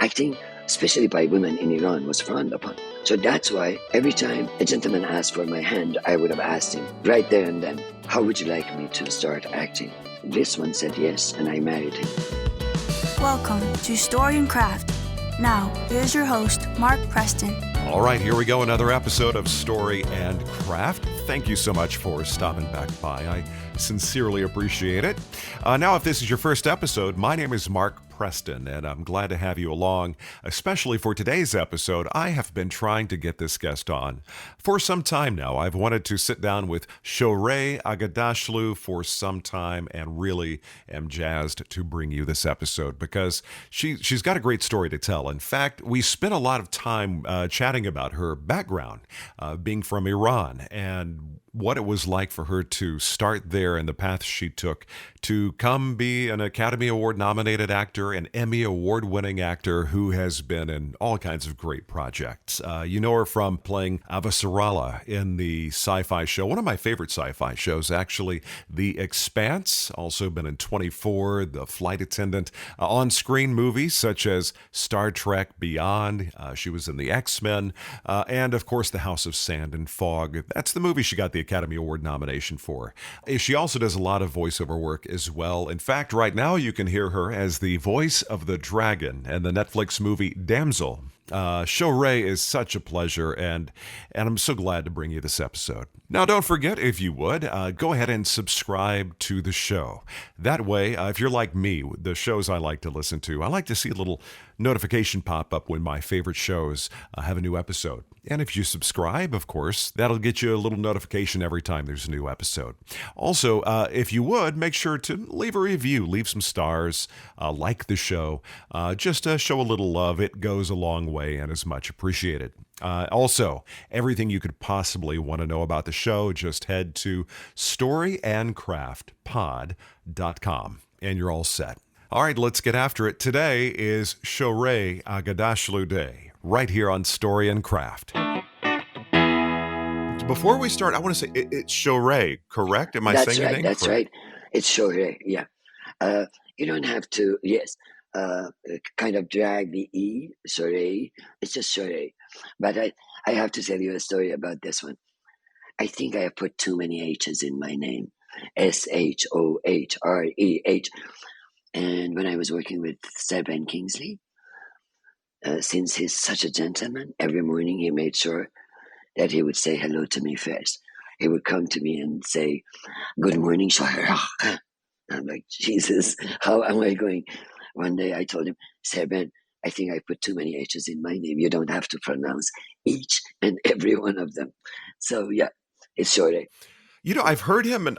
Acting, especially by women in Iran, was frowned upon. So that's why every time a gentleman asked for my hand, I would have asked him right there and then, how would you like me to start acting? This one said yes, and I married him. Welcome to Story and Craft. Now, here's your host, Mark Preston. All right, here we go, another episode of Story and Craft. Thank you so much for stopping back by. I sincerely appreciate it. Now, if this is your first episode, my name is Mark Preston, and I'm glad to have you along, especially for today's episode. I have been trying to get this guest on for some time now. I've wanted to sit down with Shohreh Aghdashloo for some time and really am jazzed to bring you this episode because she's got a great story to tell. In fact, we spent a lot of time chatting about her background, being from Iran, and what it was like for her to start there and the path she took to come be an Academy Award nominated actor, an Emmy Award winning actor who has been in all kinds of great projects. You know her from playing Avasarala in the sci-fi show, one of my favorite sci-fi shows actually, The Expanse, also been in 24, The Flight Attendant, on-screen movies such as Star Trek Beyond, she was in the X-Men, and of course The House of Sand and Fog. That's the movie she got the Academy Award nomination for. She also does a lot of voiceover work as well. In fact, right now you can hear her as the voice of the dragon in the Netflix movie Damsel. Shohreh is such a pleasure, and I'm so glad to bring you this episode. Now, don't forget, if you would, go ahead and subscribe to the show. That way, if you're like me, the shows I like to listen to, I like to see a little notification pop up when my favorite shows have a new episode. And if you subscribe, of course, that'll get you a little notification every time there's a new episode. Also, if you would, make sure to leave a review, leave some stars, like the show, just show a little love. It goes a long way and is much appreciated. Also, everything you could possibly want to know about the show, just head to storyandcraftpod.com and you're all set. All right, let's get after it. Today is Shohreh Aghdashloo Day, right here on Story and Craft. Before we start, I want to say it's Shohreh, correct? Am I saying your name That's correct? right. It's Shohreh, yeah. You don't have to, kind of drag the E, Shohreh. It's just Shohreh. But I have to tell you a story about this one. I think I have put too many H's in my name. Shohreh. And when I was working with Sir Ben Kingsley, since he's such a gentleman, every morning he made sure that he would say hello to me first. He would come to me and say, "Good morning, Shohreh." I'm like, Jesus, how am I going? One day I told him, "Sir Ben, I think I put too many H's in my name. You don't have to pronounce each and every one of them." So yeah, it's Shohreh. You know, I've heard him in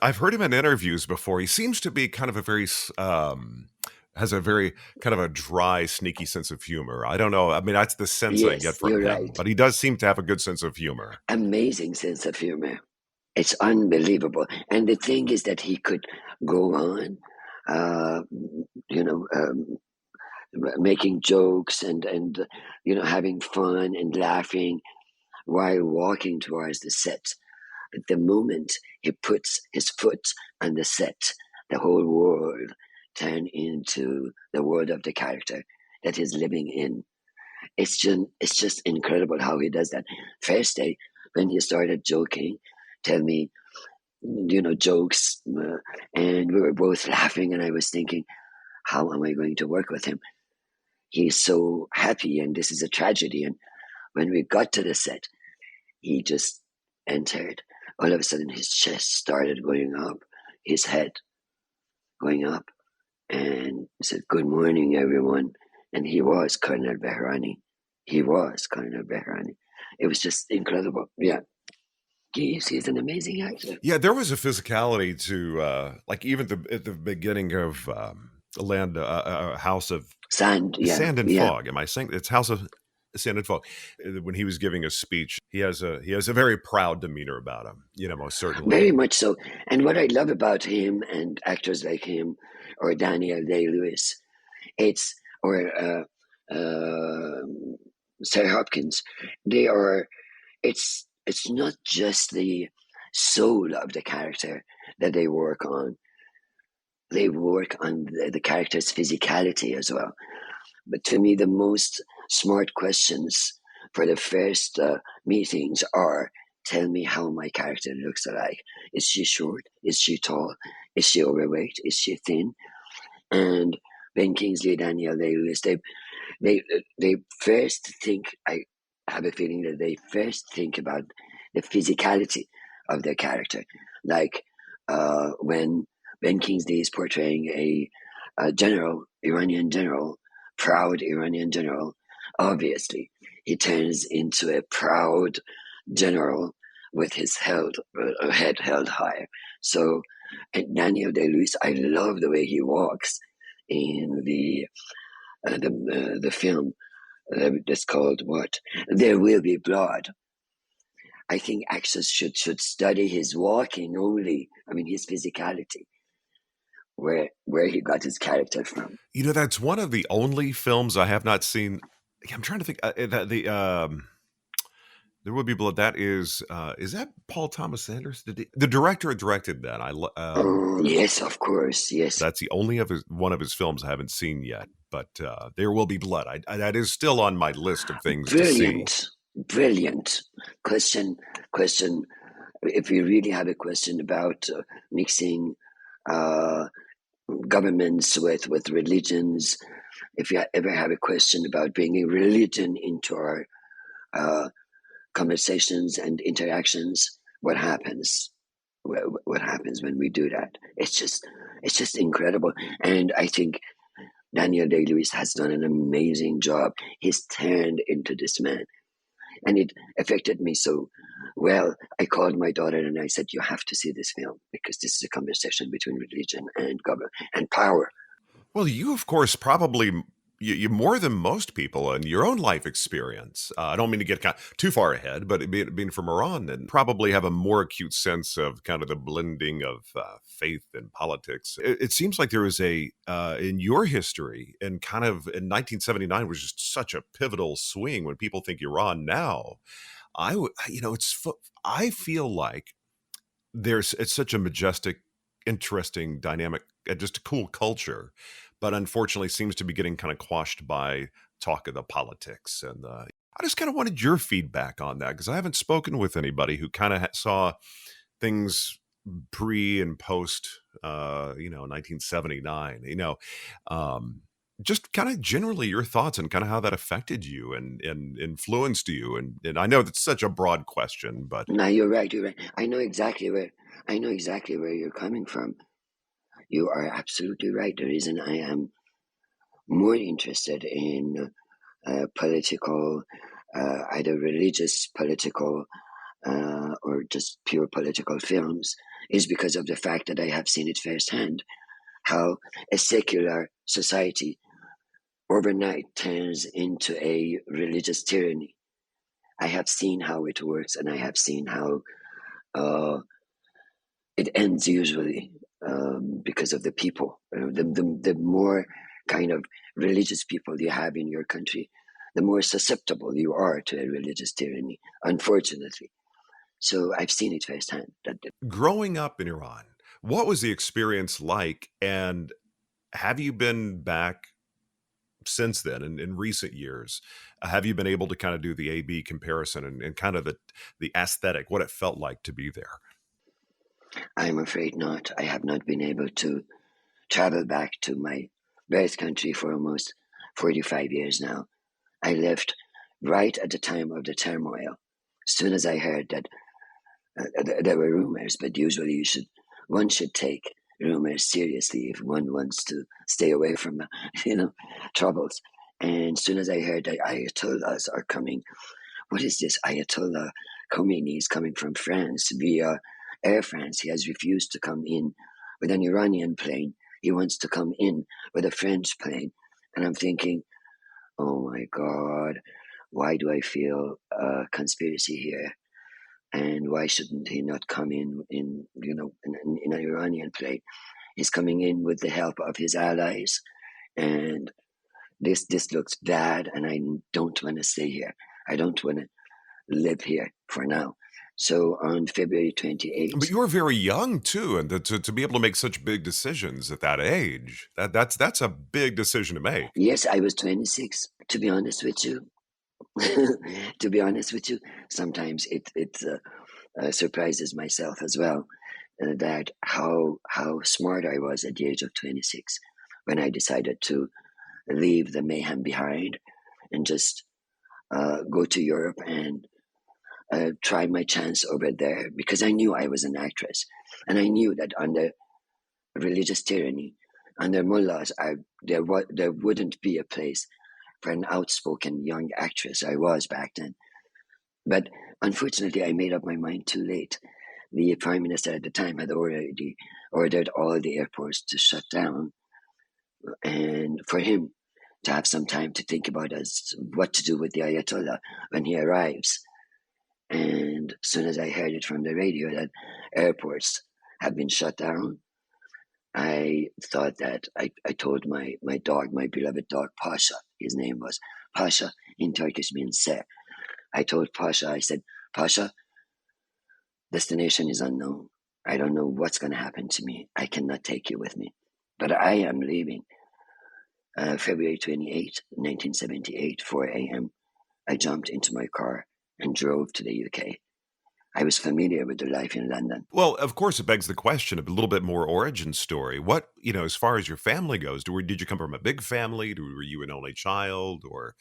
interviews before. He seems to be kind of a very has a very kind of a dry, sneaky sense of humor. I don't know. I mean, that's the sense I get from him. Right. But he does seem to have a good sense of humor. Amazing sense of humor. It's unbelievable. And the thing is that he could go on, making jokes and having fun and laughing while walking towards the set. But the moment he puts his foot on the set, the whole world turns into the world of the character that he's living in. It's just incredible how he does that. First day, when he started joking, tell me, jokes, and we were both laughing, and I was thinking, how am I going to work with him? He's so happy, and this is a tragedy. And when we got to the set, he just entered. All of a sudden, his chest started going up, his head going up, and he said, "Good morning, everyone." And he was Colonel Behrani. It was just incredible. Yeah. He's an amazing actor. Yeah, there was a physicality to, even at the beginning of House of Sand and Fog. Am I saying it's House of Sand and Fog? When he was giving a speech, he has a very proud demeanor about him. Most certainly. Very much so. And what I love about him and actors like him, or Daniel Day-Lewis, or Sir Hopkins, it's not just the soul of the character that they work on. They work on the character's physicality as well. But to me, the most smart questions for the first meetings are, tell me how my character looks like. Is she short? Is she tall? Is she overweight? Is she thin? And Ben Kingsley, Daniel Day-Lewis, they first think, I have a feeling that they first think about the physicality of their character. Like when Ben Kingsley is portraying a general, Iranian general, proud Iranian general, obviously he turns into a proud general with his head held high. So, and Daniel Day-Lewis, I love the way he walks in the film that's called what? There Will Be Blood. I think actors should study his walking only. I mean, his physicality, where he got his character from. You know, that's one of the only films I have not seen. I'm trying to think. There Will Be Blood. That is that Paul Thomas Anderson? The director directed that. Yes, of course. Yes. That's the only one of his films I haven't seen yet. But There Will Be Blood. That is still on my list of things to see. Brilliant. Question. If you really have a question about mixing governments with religions, if you ever have a question about bringing religion into our conversations and interactions, what happens? What happens when we do that? It's just incredible. And I think Daniel Day-Lewis has done an amazing job. He's turned into this man. And it affected me so well. I called my daughter and I said, you have to see this film because this is a conversation between religion and government and power. Well, you, of course, probably you more than most people in your own life experience. I don't mean to get too far ahead, but being from Iran, and probably have a more acute sense of kind of the blending of faith and politics. It seems like there was in your history, and kind of in 1979 was just such a pivotal swing. When people think Iran now, I feel like it's such a majestic, interesting, dynamic, just a cool culture, but unfortunately seems to be getting kind of quashed by talk of the politics. And I just kind of wanted your feedback on that, because I haven't spoken with anybody who kind of saw things pre and post 1979, just kind of generally your thoughts and kind of how that affected you and influenced you. And I know that's such a broad question, but no, you're right. I know exactly where you're coming from. You are absolutely right. The reason I am more interested in political, either religious, political, or just pure political films is because of the fact that I have seen it firsthand, how a secular society overnight turns into a religious tyranny. I have seen how it works, and I have seen how it ends usually because of the people. The more kind of religious people you have in your country, the more susceptible you are to a religious tyranny, unfortunately. So I've seen it firsthand. Growing up in Iran, what was the experience like? And have you been back since then, in recent years? Have you been able to kind of do the A-B comparison and kind of the aesthetic, what it felt like to be there? I'm afraid not. I have not been able to travel back to my birth country for almost 45 years now. I left right at the time of the turmoil. As soon as I heard that there were rumors, but usually one should take rumors seriously if one wants to stay away from troubles. And as soon as I heard that Ayatollahs are coming, what is this? Ayatollah Khomeini is coming from France via Air France. He has refused to come in with an Iranian plane. He wants to come in with a French plane. And I'm thinking, oh my God, why do I feel a conspiracy here? And why shouldn't he not come in an Iranian plane? He's coming in with the help of his allies. And this looks bad, and I don't want to stay here. I don't want to live here for now. So on February But 28th, you were very young too, and to be able to make such big decisions at that age, that's a big decision to make. yes, I was 26. To be honest with you, to be honest with you, sometimes it surprises myself as well that how smart I was at the age of 26 when I decided to leave the mayhem behind and just go to Europe and try my chance over there because I knew I was an actress and I knew that under religious tyranny, under mullahs, there wouldn't be a place for an outspoken young actress. I was back then. But unfortunately, I made up my mind too late. The prime minister at the time had already ordered all the airports to shut down, and for him to have some time to think about what to do with the Ayatollah when he arrives. And as soon as I heard it from the radio that airports have been shut down, I thought that I told my dog, my beloved dog, Pasha, his name was Pasha, in Turkish means sir. I told Pasha, I said, Pasha, destination is unknown. I don't know what's going to happen to me. I cannot take you with me. But I am leaving. February 28, 1978, 4 a.m. I jumped into my car and drove to the UK. I was familiar with the life in London. Well, of course, it begs the question of a little bit more origin story. What, as far as your family goes, did you come from a big family? Were you an only child? Or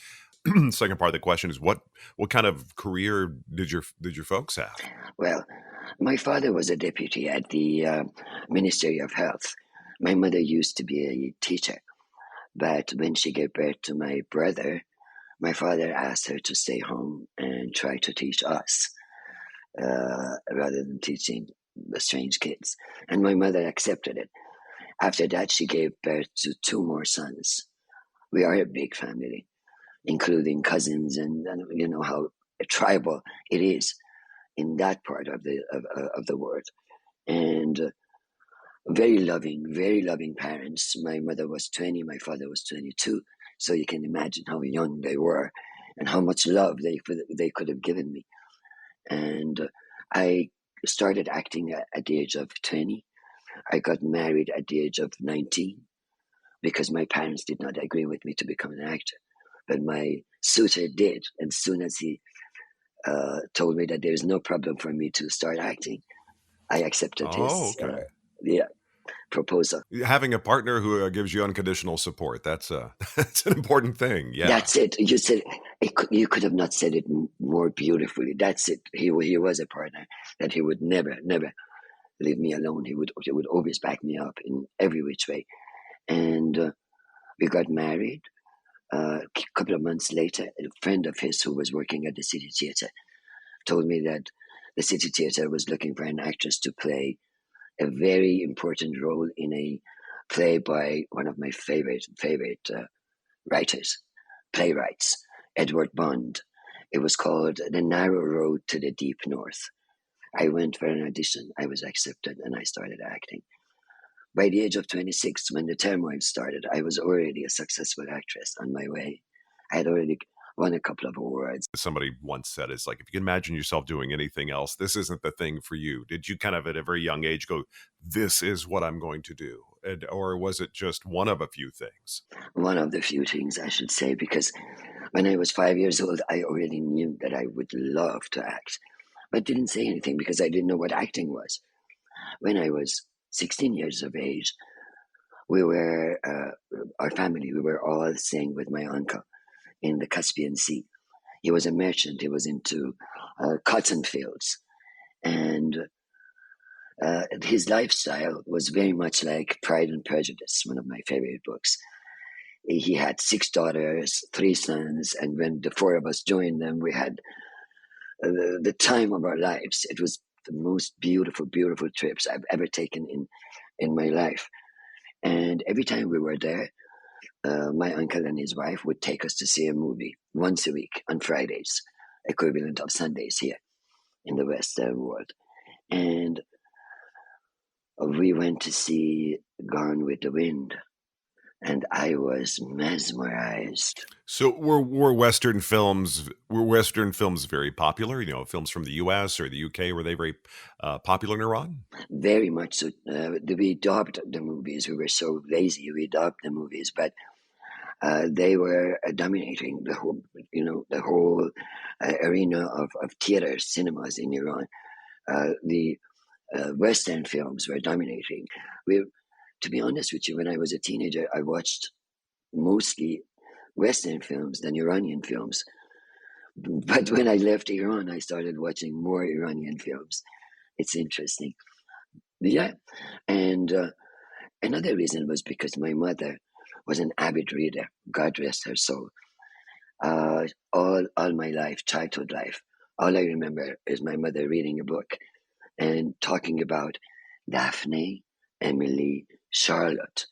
second part of the question is what kind of career did your folks have? Well, my father was a deputy at the Ministry of Health. My mother used to be a teacher, but when she gave birth to my brother, my father asked her to stay home and try to teach us rather than teaching the strange kids. And my mother accepted it. After that, she gave birth to two more sons. We are a big family, including cousins, and you know how tribal it is in that part of the world. And very loving parents. My mother was 20, my father was 22. So you can imagine how young they were and how much love they could have given me. And I started acting at the age of 20. I got married at the age of 19 because my parents did not agree with me to become an actor. But my suitor did. And as soon as he told me that there's no problem for me to start acting, I accepted Oh, his okay. proposal. Having a partner who gives you unconditional support, that's that's an important thing. Yeah. That's it. You said you could have not said it more beautifully. That's it. He was a partner that he would never leave me alone. He would always back me up in every which way. And we got married. A couple of months later, a friend of his who was working at the City Theatre told me that the City Theatre was looking for an actress to play a very important role in a play by one of my favorite playwrights, Edward Bond. It was called The Narrow Road to the Deep North. I went for an audition, I was accepted, and I started acting. By the age of 26, when the turmoil started, I was already a successful actress on my way. I had already won a couple of awards. Somebody once said, it's like, if you can imagine yourself doing anything else, this isn't the thing for you. Did you kind of at a very young age go, this is what I'm going to do? Or was it just one of a few things? One of the few things, I should say, because when I was 5 years old, I already knew that I would love to act, but didn't say anything because I didn't know what acting was. When I was 16 years of age, we were, our family, we were all staying with my uncle in the Caspian Sea. He was a merchant. He was into cotton fields. And his lifestyle was very much like Pride and Prejudice, one of my favorite books. He had 6 daughters, 3 sons, and when the 4 of us joined them, we had the time of our lives. It was the most beautiful trips I've ever taken in my life. And every time we were there, my uncle and his wife would take us to see a movie once a week on Fridays, equivalent of Sundays here in the Western world. And we went to see Gone with the Wind. and I was mesmerized. So were Western films very popular? You know, films from the U.S. or the U.K., were they very popular in Iran? Very much so. We dubbed the movies. We were so lazy. We dubbed the movies, but they were dominating the whole arena of theater cinemas in Iran. The Western films were dominating. To be honest with you, when I was a teenager, I watched mostly Western films than Iranian films. But when I left Iran, I started watching more Iranian films. It's interesting. Yeah. And another reason was because my mother was an avid reader. God rest her soul. All my life, childhood life, all I remember is my mother reading a book and talking about Daphne, Emily, Charlotte.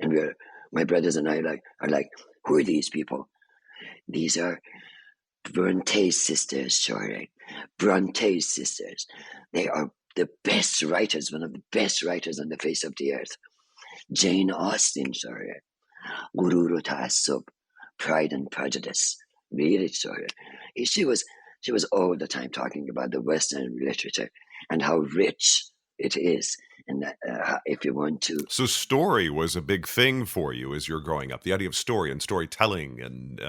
And my brothers and I are like, who are these people? These are Bronte's sisters, Shohreh. Bronte's sisters. They are the best writers, one of the best writers on the face of the earth. Jane Austen, Shohreh. Gurur Ta'assub, Pride and Prejudice. Read it, Shohreh. She was all the time talking about the Western literature and how rich it is, and that if you want to. So story was a big thing for you as you're growing up. The idea of story and storytelling and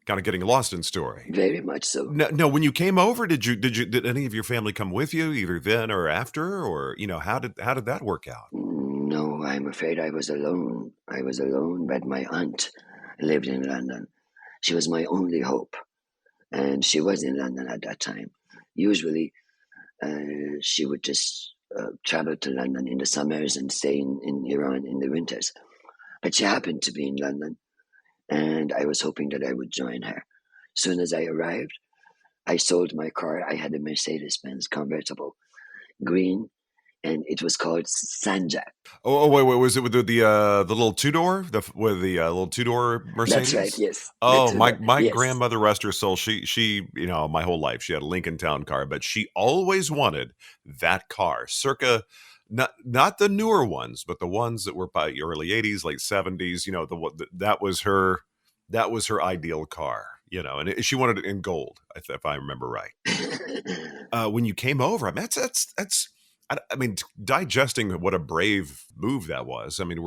kind of getting lost in story. Very much so. No, when you came over, did any of your family come with you either then or after, or how did that work out? No, I'm afraid I was alone. But my aunt lived in London. She was my only hope, and she was in London at that time. Usually, she would just travel to London in the summers and stay in Iran in the winters. But she happened to be in London, and I was hoping that I would join her. Soon as I arrived, I sold my car. I had a Mercedes-Benz convertible, green, and it was called Sanjak. Oh, wait, was it with the little two-door, with the little two-door Mercedes? That's right, yes. Oh, my Yes. grandmother, rest her soul, she my whole life she had a Lincoln Town car, but she always wanted that car, circa not the newer ones, but the ones that were by early 80s, late 70s. That was her ideal car. And she wanted it in gold, if I remember right. When you came over, I mean, that's. I mean, digesting what a brave move that was. I mean,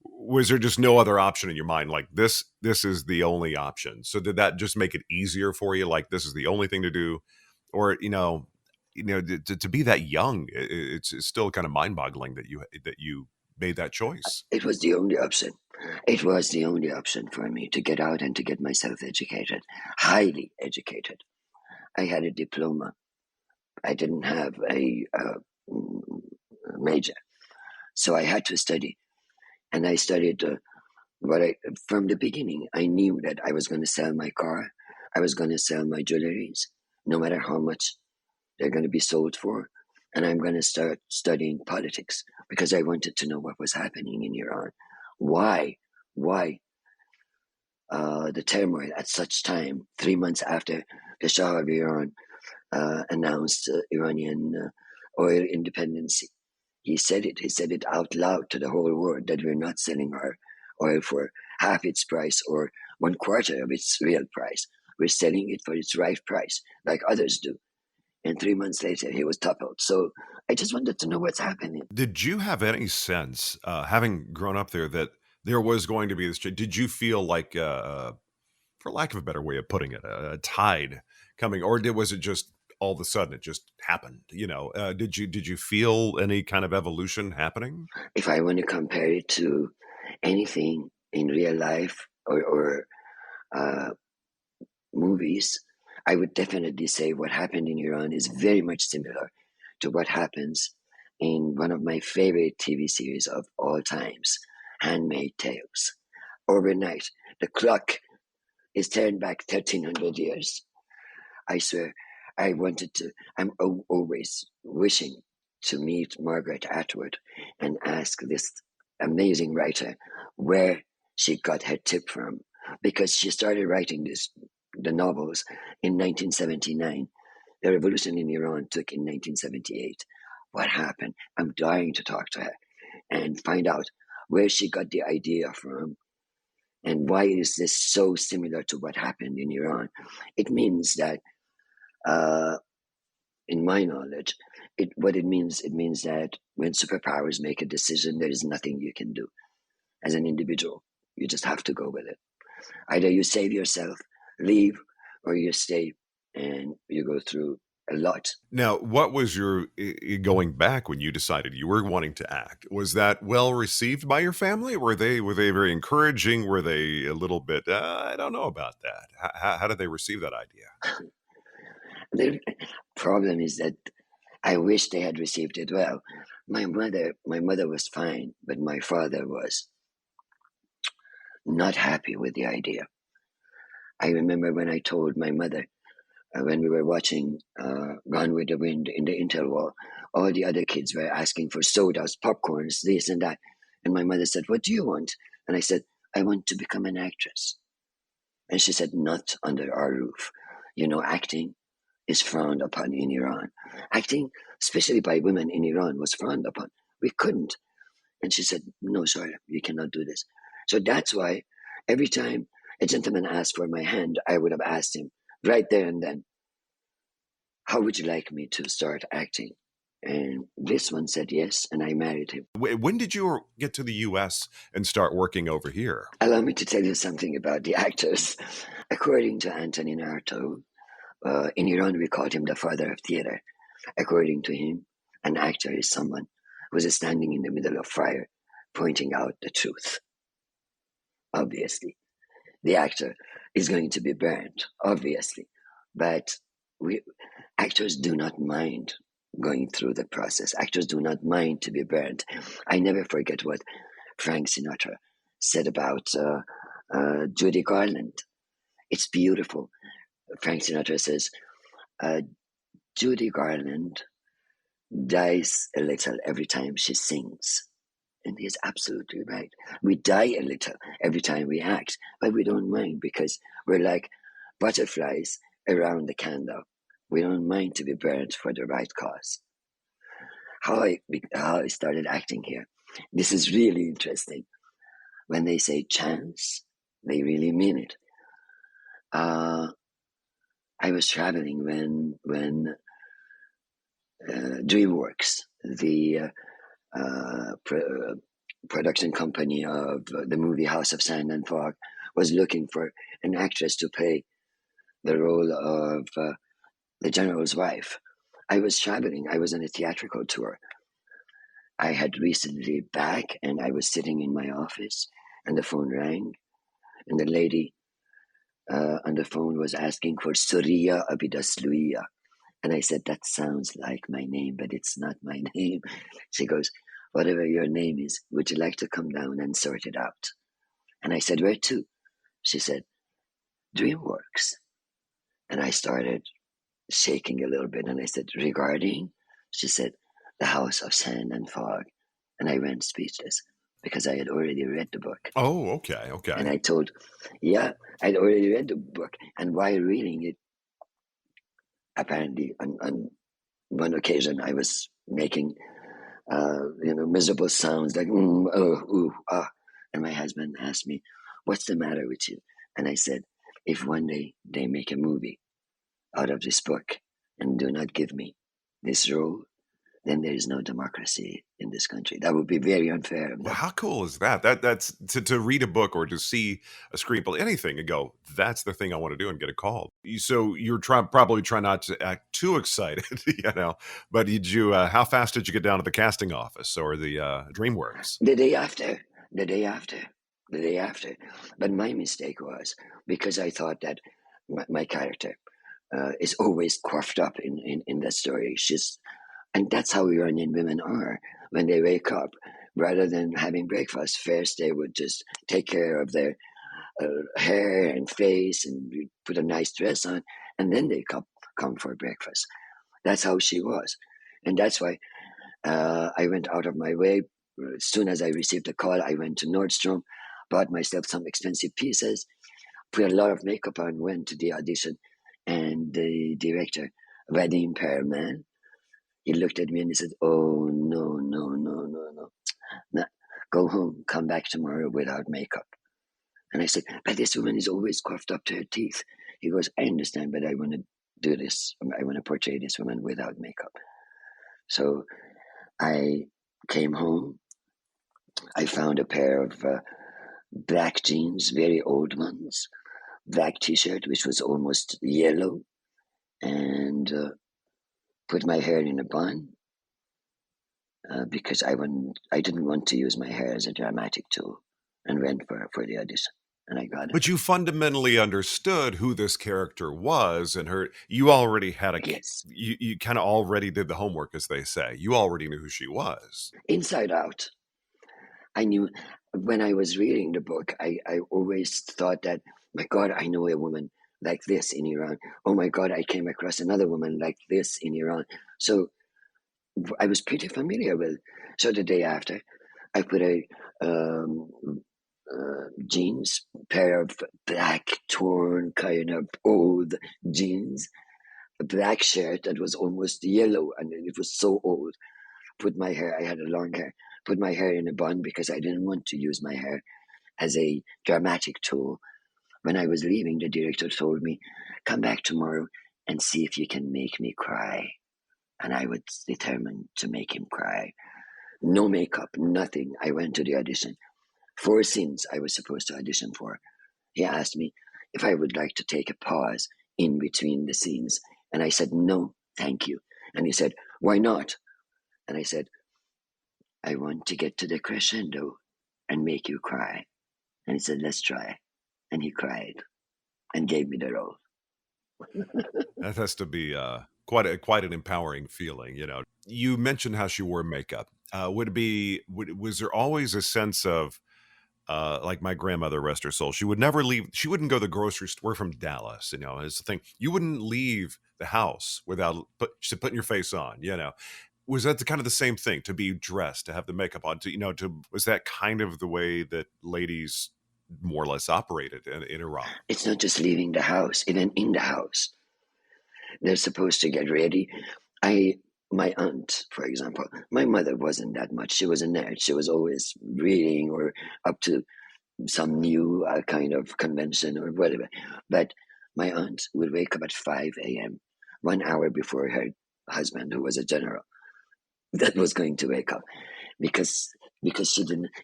was there just no other option in your mind? Like this is the only option. So did that just make it easier for you? Like this is the only thing to do, or to be that young, it's still kind of mind boggling that you made that choice. It was the only option. It was the only option for me to get out and to get myself educated, highly educated. I had a diploma. I didn't have a major, so I had to study, and I studied. From the beginning, I knew that I was going to sell my car, I was going to sell my jewelries, no matter how much they're going to be sold for, and I'm going to start studying politics because I wanted to know what was happening in Iran, why the turmoil at such time. 3 months after the Shah of Iran announced Iranian oil independence. He said it out loud to the whole world that we're not selling our oil for half its price or 1/4 of its real price. We're selling it for its right price, like others do. And 3 months later, he was toppled. So I just wanted to know what's happening. Did you have any sense, having grown up there, that there was going to be this change? Did you feel like, for lack of a better way of putting it, a tide coming, or was it just all of a sudden it just happened? Did you feel any kind of evolution happening? If I want to compare it to anything in real life or movies, I would definitely say what happened in Iran is very much similar to what happens in one of my favorite TV series of all times, Handmaid's Tales. Overnight, the clock is turned back 1,300 years. I swear, I'm always wishing to meet Margaret Atwood and ask this amazing writer where she got her tip from, because she started writing the novels in 1979. The revolution in Iran took in 1978. What happened? I'm dying to talk to her and find out where she got the idea from, and why is this so similar to what happened in Iran. It means that, in my knowledge, it means that when superpowers make a decision, there is nothing you can do as an individual. You just have to go with it. Either you save yourself, leave, or you stay and you go through a lot. Now, what was your going back when you decided you were wanting to act? Was that well received by your family? Were they very encouraging? Were they a little bit? I don't know about that. How did they receive that idea? The problem is that I wish they had received it well. My mother was fine, but my father was not happy with the idea. I remember when I told my mother, when we were watching Gone with the Wind in the interval, all the other kids were asking for sodas, popcorns, this and that. And my mother said, "What do you want?" And I said, "I want to become an actress." And she said, "Not under our roof. You know, acting is frowned upon in Iran. Acting, especially by women in Iran, was frowned upon. We couldn't." And she said, "No, sorry, you cannot do this." So that's why every time a gentleman asked for my hand, I would have asked him right there and then, "How would you like me to start acting?" And this one said yes, and I married him. When did you get to the U.S. and start working over here? Allow me to tell you something about the actors. According to Anthony Narto, in Iran we called him the father of theater. According to him, an actor is someone who is standing in the middle of fire, pointing out the truth. Obviously, the actor is going to be burned, obviously, but actors do not mind going through the process. Actors do not mind to be burned. I never forget what Frank Sinatra said about Judy Garland. It's beautiful. Frank Sinatra says, Judy Garland dies a little every time she sings. And he's absolutely right. We die a little every time we act, but we don't mind because we're like butterflies around the candle. We don't mind to be burned for the right cause. How I started acting here. This is really interesting. When they say chance, they really mean it. I was traveling when DreamWorks, the production company of the movie House of Sand and Fog, was looking for an actress to play the role of the general's wife. I was traveling. I was on a theatrical tour. I had recently back, and I was sitting in my office, and the phone rang, and the lady on the phone was asking for Shohreh Aghdashloo We. And I said, "That sounds like my name, but it's not my name." She goes, "Whatever your name is, would you like to come down and sort it out?" And I said, "Where to?" She said, "DreamWorks." And I started shaking a little bit, and I said, "Regarding?" She said, "The House of Sand and Fog." And I went speechless because I had already read the book. Oh, okay. And I told, yeah, I'd already read the book. And while reading it, apparently on one occasion I was making miserable sounds like oh, ooh, ah. And my husband asked me, "What's the matter with you?" And I said, "If one day they make a movie out of this book and do not give me this role, then there is no democracy in this country. That would be very unfair." Well, how cool is that? That's to read a book or to see a screenplay, anything, and go, "That's the thing I want to do," and get a call. So you're probably try not to act too excited, But did you? How fast did you get down to the casting office or the DreamWorks? The day after. But my mistake was because I thought that my character is always coiffed up in that story. And that's how Iranian women are. When they wake up, rather than having breakfast, first they would just take care of their hair and face and put a nice dress on, and then they come for breakfast. That's how she was. And that's why I went out of my way. As soon as I received the call, I went to Nordstrom, bought myself some expensive pieces, put a lot of makeup on, went to the audition, and the director, Vadim Perelman, he looked at me and he said, "Oh, no. go home, come back tomorrow without makeup. And I said, but this woman is always coiffed up to her teeth. He goes, I understand, but I want to do this. I want to portray this woman without makeup. So I came home. I found a pair of black jeans, very old ones, black t-shirt, which was almost yellow, and put my hair in a bun because I didn't want to use my hair as a dramatic tool, and went for the audition, and I got it. But you fundamentally understood who this character was, and you already had Yes. You kind of already did the homework, as they say. You already knew who she was. Inside out. I knew when I was reading the book, I always thought that, my God, I know a woman like this in Iran. Oh my God, I came across another woman like this in Iran. So I was pretty familiar with. So the day after, I put a jeans, pair of black, torn, kind of old jeans, a black shirt that was almost yellow, and it was so old. Put my hair, I had a long hair, put my hair in a bun because I didn't want to use my hair as a dramatic tool. When I was leaving, the director told me, come back tomorrow and see if you can make me cry. And I was determined to make him cry. No makeup, nothing. I went to the audition. 4 scenes I was supposed to audition for. He asked me if I would like to take a pause in between the scenes. And I said, no, thank you. And he said, why not? And I said, I want to get to the crescendo and make you cry. And he said, let's try. And he cried and gave me the role. That has to be quite an empowering feeling. You mentioned how she wore makeup. Was there always a sense of, like my grandmother, rest her soul, she would never leave. She wouldn't go to the grocery store. We're from Dallas, it's the thing. You wouldn't leave the house without putting your face on, Was that kind of the same thing, to be dressed, to have the makeup on, was that kind of the way that ladies more or less operated in Iran? It's not just leaving the house, even in the house. They're supposed to get ready. My aunt, for example, my mother wasn't that much. She was a nerd. She was always reading or up to some new kind of convention or whatever. But my aunt would wake up at 5 a.m., 1 hour before her husband, who was a general, that was going to wake up because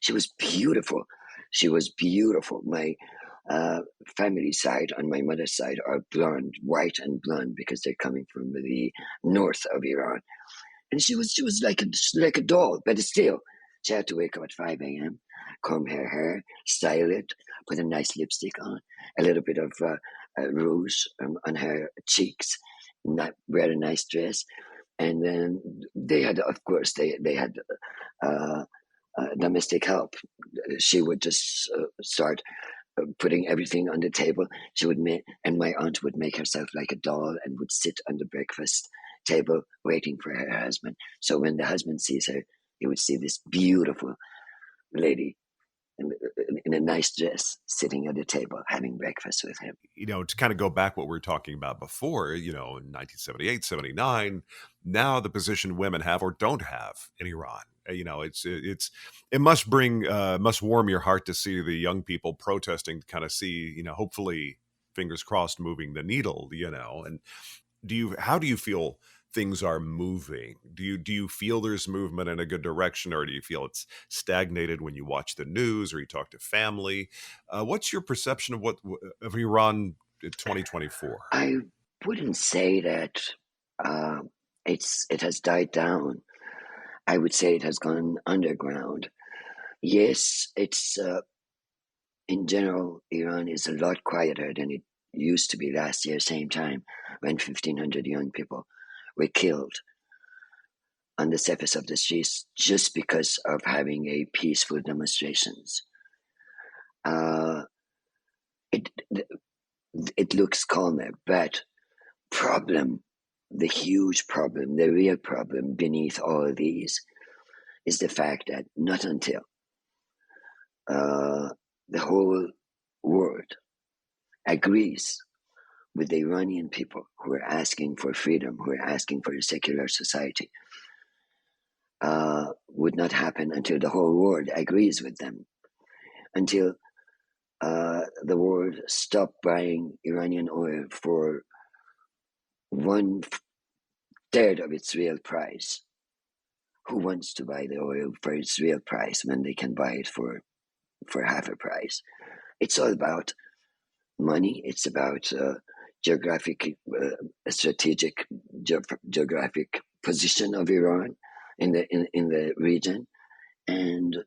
she was beautiful. She was beautiful. My family side on my mother's side are blonde, white and blonde, because they're coming from the north of Iran. And she was like a doll, but still, she had to wake up at 5 a.m., comb her hair, style it, put a nice lipstick on, a little bit of rouge on her cheeks, wear a nice dress. And then they had, of course, they had domestic help. She would just start putting everything on the table. She would and my aunt would make herself like a doll and would sit on the breakfast table waiting for her husband. So when the husband sees her, he would see this beautiful lady in a nice dress sitting at the table having breakfast with him. To kind of go back what we were talking about before, in 1978, 79, now the position women have or don't have in Iran, it must warm your heart to see the young people protesting, to kind of see, hopefully, fingers crossed, moving the needle, and how do you feel things are moving? Do you feel there's movement in a good direction, or do you feel it's stagnated when you watch the news or you talk to family? What's your perception of Iran in 2024? I wouldn't say that it has died down. I would say it has gone underground. Yes, it's in general, Iran is a lot quieter than it used to be last year, same time, when 1,500 young people were killed on the surface of the streets just because of having a peaceful demonstrations. It looks calmer, but the huge problem, the real problem beneath all these is the fact that not until the whole world agrees with the Iranian people who are asking for freedom, who are asking for a secular society, would not happen until the whole world agrees with them, until the world stopped buying Iranian oil for 1/3 of its real price. Who wants to buy the oil for its real price when they can buy it for half a price? It's all about money. It's about strategic geographic position of Iran in the region, and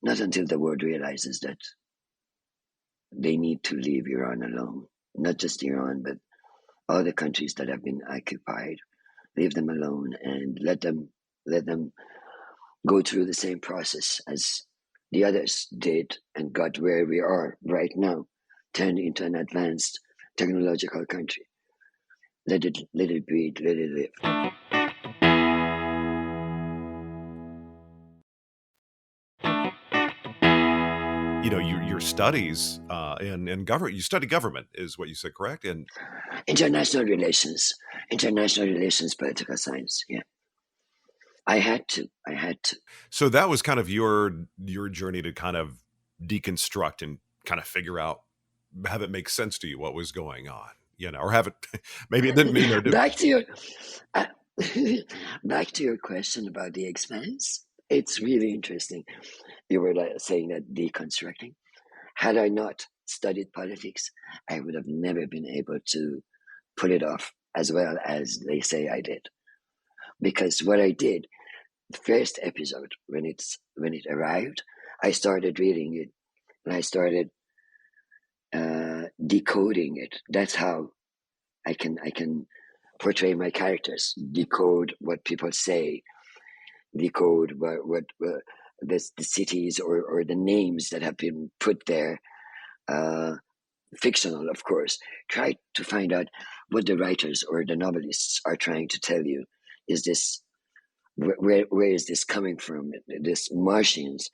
not until the world realizes that they need to leave Iran alone, not just Iran, but all the countries that have been occupied, leave them alone and let them go through the same process as the others did and got where we are right now, turned into an advanced technological country. Let it breathe, let it live. Your studies in government, you study government is what you said, correct? And international relations, political science. Yeah, I had to. So that was kind of your journey to kind of deconstruct and kind of figure out, have it make sense to you what was going on, or have it maybe it didn't mean back to your back to your question about the Expanse. It's really interesting. You were saying that deconstructing. Had I not studied politics, I would have never been able to pull it off as well as they say I did. Because what I did, the first episode, when it arrived, I started reading it and I started decoding it. That's how I can portray my characters, decode what people say, decode what the cities or the names that have been put there, fictional, of course. Try to find out what the writers or the novelists are trying to tell you. Is this where is this coming from? This Martians.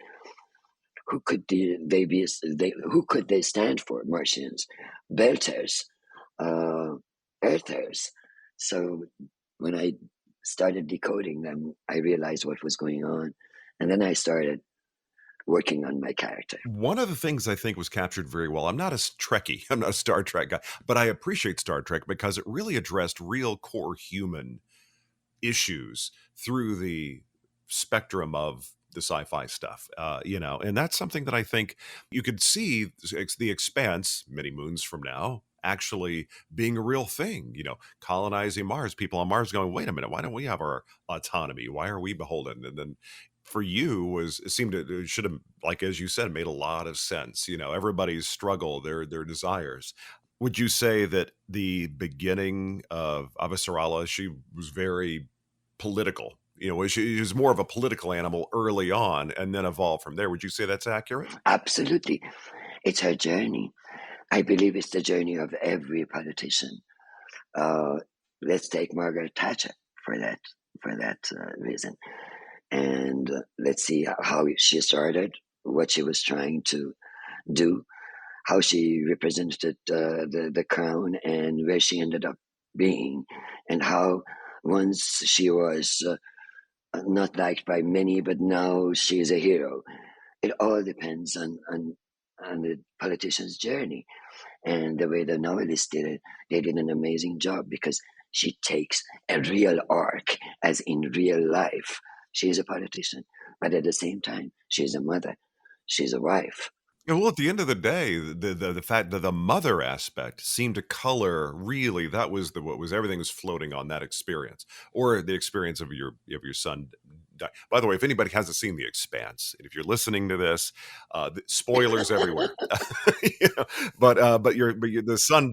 Who could they be? Who could they stand for? Martians, Belters, Earthers. So when I started decoding them, I realized what was going on, and then I started working on my character. One of the things I think was captured very well, I'm not a Trekkie, I'm not a Star Trek guy, but I appreciate Star Trek because it really addressed real core human issues through the spectrum of the sci-fi stuff, and that's something that I think you could see the Expanse many moons from now actually being a real thing, colonizing Mars, people on Mars going, wait a minute, why don't we have our autonomy? Why are we beholden? And then for you it should have, like, as you said, it made a lot of sense, everybody's struggle, their desires. Would you say that the beginning of Avasarala, she was very political? She was more of a political animal early on and then evolved from there. Would you say that's accurate? Absolutely. It's her journey. I believe it's the journey of every politician. Let's take Margaret Thatcher for that reason. And let's see how she started, what she was trying to do, how she represented the crown and where she ended up being, and how once she was not liked by many, but now she is a hero. It all depends on the politician's journey. And the way the novelists did it, they did an amazing job because she takes a real arc, as in real life. She is a politician, but at the same time, she's a mother, she's a wife. Well, at the end of the day, the fact that the mother aspect seemed to color, really, that was what was, everything was floating on that experience, or the experience of your son. By the way, if anybody hasn't seen The Expanse, and if you're listening to this, spoilers everywhere. But your son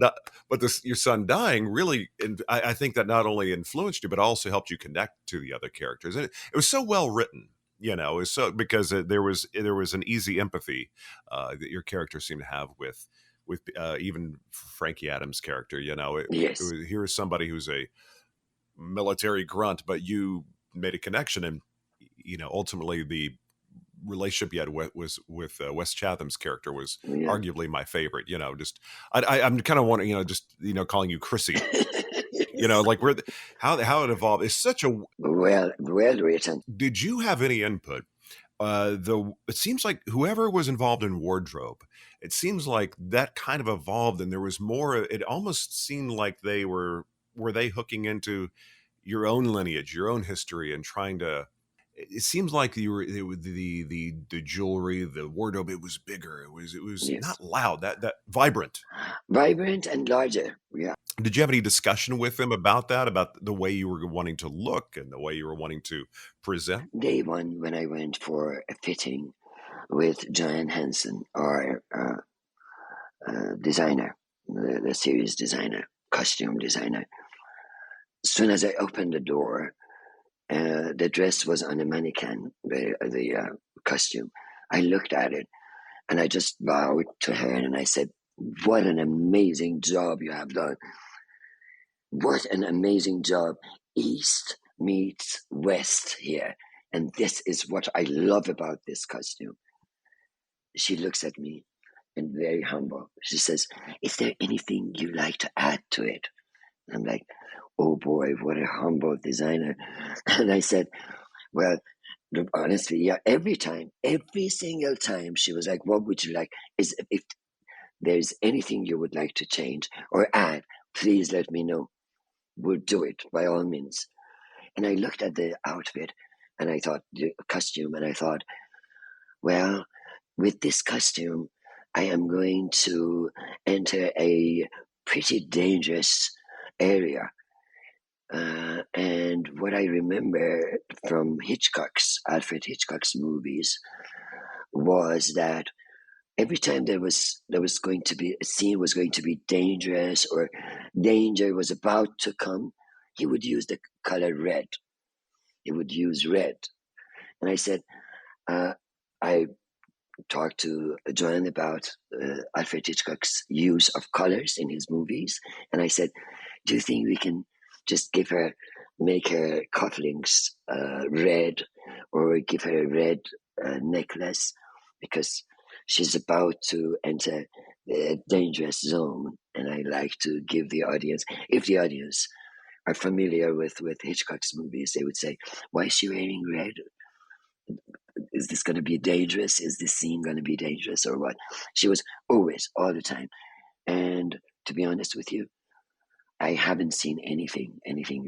dying really, I think that not only influenced you, but also helped you connect to the other characters, and it was so well written. It was so, because there was an easy empathy that your character seemed to have with even Frankie Adams' character. Yes. Here's somebody who's a military grunt, but you made a connection, and ultimately the relationship you had with Wes Chatham's character was arguably my favorite. I'm kind of wanting, calling you Chrissy. You know, like how it evolved is such a. well written. Did you have any input? It seems like whoever was involved in wardrobe, it seems like that kind of evolved, and there was more. It almost seemed like were they hooking into your own lineage, your own history, and trying to. It seems like the jewelry, the wardrobe. It was bigger. It was Yes, not loud. That vibrant. vibrant and larger. Yeah. Did you have any discussion with them about that? About the way you were wanting to look and the way you were wanting to present? Day one, when I went for a fitting with John Hansen, our designer, the series designer, costume designer. As soon as I opened the door, the dress was on a mannequin, the costume. I looked at it and I just bowed to her and I said, "What an amazing job you have done. What an amazing job. East meets West here. And this is what I love about this costume." She looks at me and very humble. She says, "Is there anything you like to add to it?" I'm like, oh boy, what a humble designer. And I said, well, honestly, yeah, every single time she was like, "What would you like? If there's anything you would like to change or add, please let me know. We'll do it by all means." And I looked at the outfit and I thought, the costume, and I thought, well, with this costume, I am going to enter a pretty dangerous area. And what I remember from Alfred Hitchcock's movies was that every time there was going to be a scene was going to be dangerous or danger was about to come, he would use the color red. He would use red. And I said, I talked to Joanne about Alfred Hitchcock's use of colors in his movies. And I said, do you think we can just make her cufflinks red, or give her a red necklace, because she's about to enter the dangerous zone. And I like to give the audience, if the audience are familiar with Hitchcock's movies, they would say, why is she wearing red? Is this going to be dangerous? Is this scene going to be dangerous or what? She was always, all the time. And to be honest with you, I haven't seen anything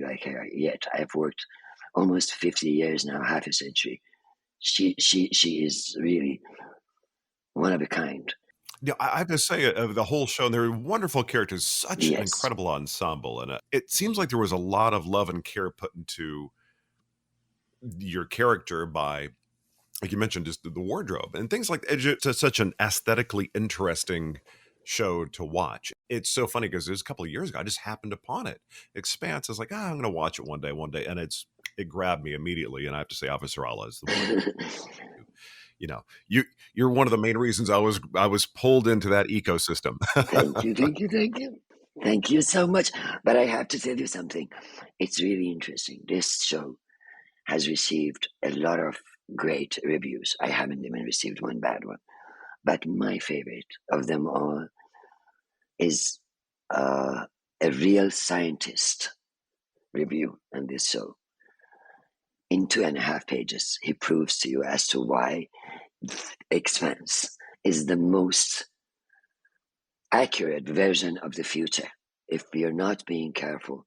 like her yet. I've worked almost 50 years now, half a century. She is really one of a kind. Yeah, I have to say, of the whole show, they're wonderful characters, such an Yes. incredible ensemble, and it seems like there was a lot of love and care put into your character by, like you mentioned, just the wardrobe and things like that. It's such an aesthetically interesting show to watch. It's so funny because it was a couple of years ago, I just happened upon it. Expanse, I was like, I'm going to watch it one day, and it grabbed me immediately, and I have to say, Avasarala is the one. You know, you're one of the main reasons I was pulled into that ecosystem. Thank you so much. But I have to tell you something. It's really interesting. This show has received a lot of great reviews. I haven't even received one bad one. But my favorite of them all is a real scientist review on this show. In 2.5 pages, he proves to you as to why Expanse is the most accurate version of the future. If we are not being careful,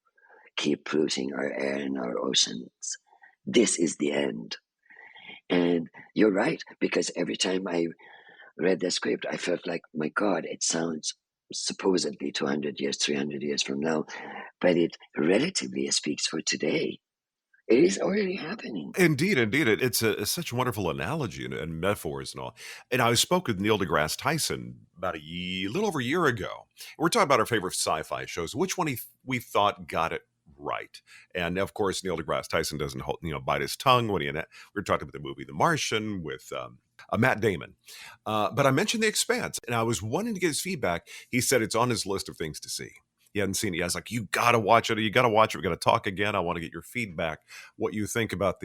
keep polluting our air and our oceans, this is the end. And you're right, because every time I read the script, I felt like, my God, it sounds supposedly 200 years, 300 years from now, but it relatively speaks for today. It is already happening. Indeed. It's such a wonderful analogy and metaphors and all. And I spoke with Neil deGrasse Tyson about a little over a year ago. We're talking about our favorite sci-fi shows, which one we thought got it right. And of course, Neil deGrasse Tyson doesn't bite his tongue when we were talking about the movie The Martian with Matt Damon. But I mentioned The Expanse, and I was wanting to get his feedback. He said it's on his list of things to see. He hadn't seen it. I was like, you got to watch it. You got to watch it. We're going to talk again. I want to get your feedback, what you think about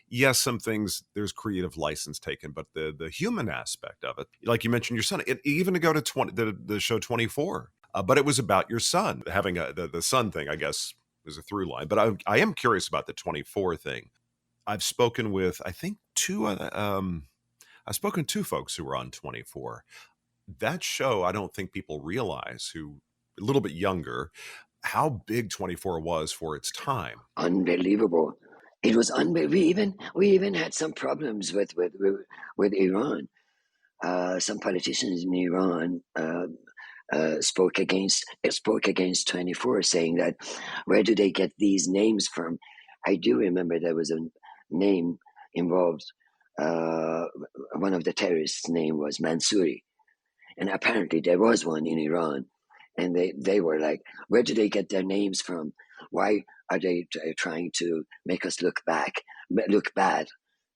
yes, some things, there's creative license taken, but the human aspect of it, like you mentioned your son, even to go to the show 24. but it was about your son. Having the son thing, I guess, is a through line. But I am curious about the 24 thing. I've spoken with, I think, I've spoken to folks who were on 24. That show, I don't think people realize, who a little bit younger, how big 24 was for its time. Unbelievable. It was unbelievable. We even had some problems with Iran. Some politicians in Iran spoke against 24, saying that where do they get these names from? I do remember there was a name involved. One of the terrorists' name was Mansouri, and apparently there was one in Iran, and they were like, where do they get their names from? Why are they trying to make us look bad?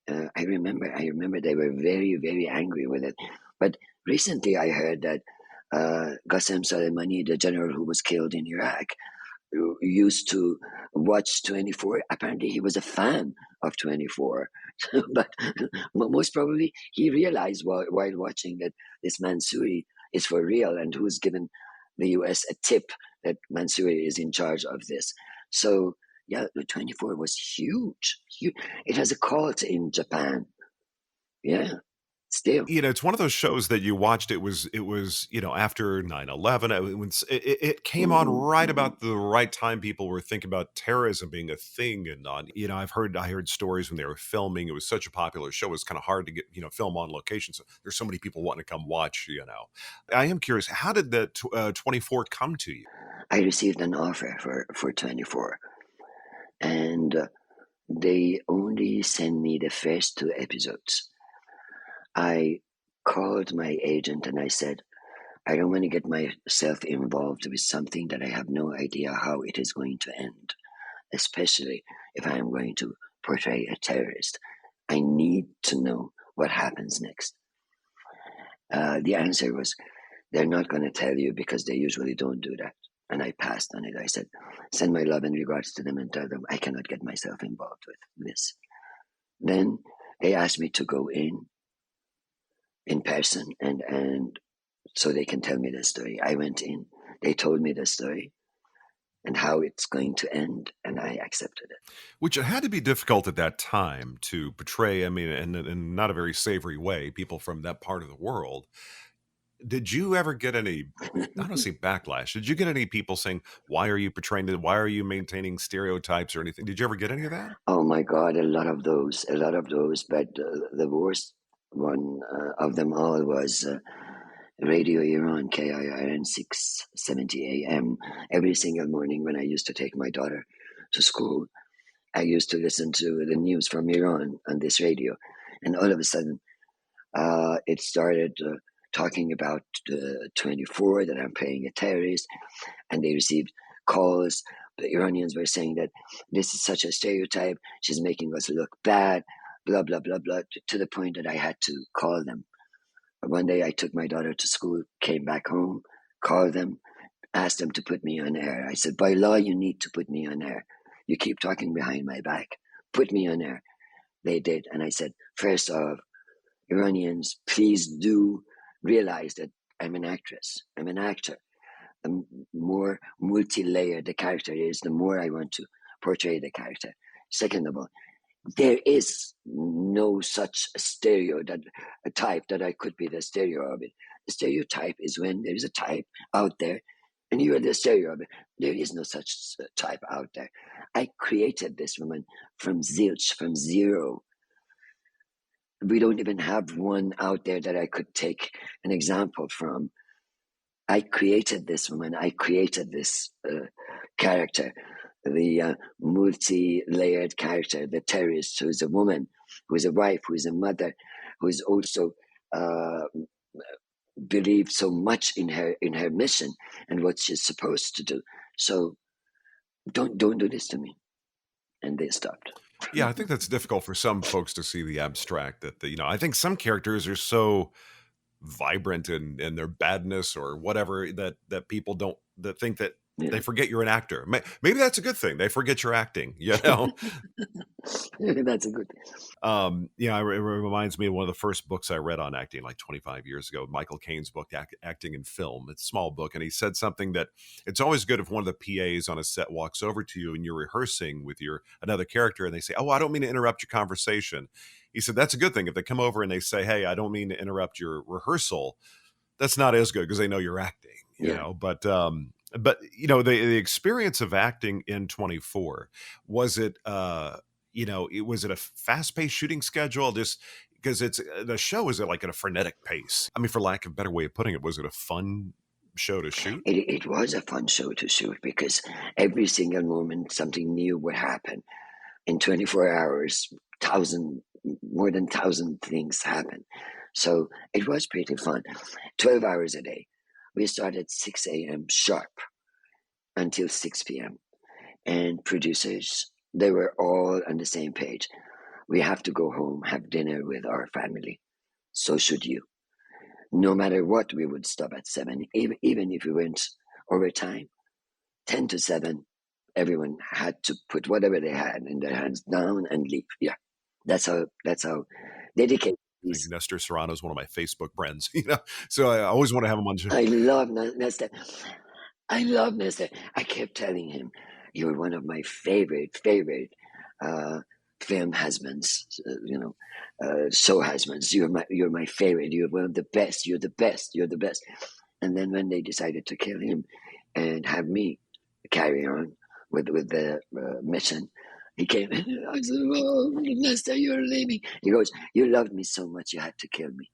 I remember they were very, very angry with it. But recently I heard that Qasem Soleimani, the general who was killed in Iraq, who used to watch 24. Apparently he was a fan of 24. But most probably he realized while watching that this Mansouri is for real, and who's given the US a tip that Mansouri is in charge of this. So yeah, the 24 was huge. It has a cult in Japan. Yeah, still. It's one of those shows that you watched. It was after 9/11. It came on right about the right time. People were thinking about terrorism being a thing, and I heard stories when they were filming. It was such a popular show. It was kind of hard to get film on location. So there's so many people wanting to come watch. I am curious, how did the 24 come to you? I received an offer for 24, and they only sent me the first 2 episodes. I called my agent and I said, I don't want to get myself involved with something that I have no idea how it is going to end, especially if I am going to portray a terrorist. I need to know what happens next. The answer was, they're not going to tell you because they usually don't do that. And I passed on it. I said, send my love and regards to them and tell them I cannot get myself involved with this. Then they asked me to go in person and so they can tell me the story. I went in, they told me the story and how it's going to end, and I accepted it. Which it had to be difficult at that time to portray, in not a very savory way, people from that part of the world. Did you ever get any, I don't say backlash, did you get any people saying, why are you portraying it? Why are you maintaining stereotypes or anything? Did you ever get any of that? Oh my God, a lot of those. But the worst one of them all was Radio Iran, KIRN 670 AM. Every single morning when I used to take my daughter to school, I used to listen to the news from Iran on this radio. And all of a sudden, it started talking about 24, that I'm playing a terrorist. And they received calls. The Iranians were saying that this is such a stereotype. She's making us look bad, blah, blah, blah, blah, to the point that I had to call them. One day I took my daughter to school, came back home, called them, asked them to put me on air. I said, by law, you need to put me on air. You keep talking behind my back. Put me on air. They did. And I said, first off, Iranians, please do realize that I'm an actress. I'm an actor. The more multi-layered the character is, the more I want to portray the character. Second of all, there is no such a type that I could be the stereo of it. The stereotype is when there is a type out there and you are the stereo of it. There is no such type out there. I created this woman from zilch, from zero. We don't even have one out there that I could take an example from. I created this woman. I created this character, the multi-layered character, the terrorist, who is a woman, who is a wife, who is a mother, who is also believed so much in her mission and what she's supposed to do. So don't do this to me. And they stopped. Yeah, I think that's difficult for some folks to see the abstract. That I think some characters are so vibrant in their badness or whatever that people don't think that they forget you're an actor. Maybe that's a good thing. They forget you're acting. That's a good. Yeah, it reminds me of one of the first books I read on acting like 25 years ago, Michael Caine's book, Acting in Film. It's a small book. And he said something that it's always good if one of the PAs on a set walks over to you and you're rehearsing with another character and they say, "Oh, I don't mean to interrupt your conversation." He said, that's a good thing. If they come over and they say, "Hey, I don't mean to interrupt your rehearsal," that's not as good because they know you're acting, Yeah. But the experience of acting in 24, was it was it a fast-paced shooting schedule? Just because it's the show is like at a frenetic pace. I mean, for lack of a better way of putting it, was it a fun show to shoot? It was a fun show to shoot because every single moment something new would happen. In 24 hours, more than 1,000 things happen. So it was pretty fun. 12 hours a day. We started at 6 a.m. sharp until 6 p.m. And producers, they were all on the same page. We have to go home, have dinner with our family. So should you. No matter what, we would stop at 7, even if we went overtime. 10 to 7, everyone had to put whatever they had in their hands down and leave. Yeah, that's how dedicated. I think Nestor Serrano is one of my Facebook friends, so I always want to have him on. I love Nestor. I love Nestor. I kept telling him, "You're one of my favorite film husbands. Show husbands. You're my favorite. You're one of the best. You're the best. You're the best." And then when they decided to kill him and have me carry on with the mission, he came in. I said, "Oh, Nestor, you're leaving." He goes, "You loved me so much, you had to kill me."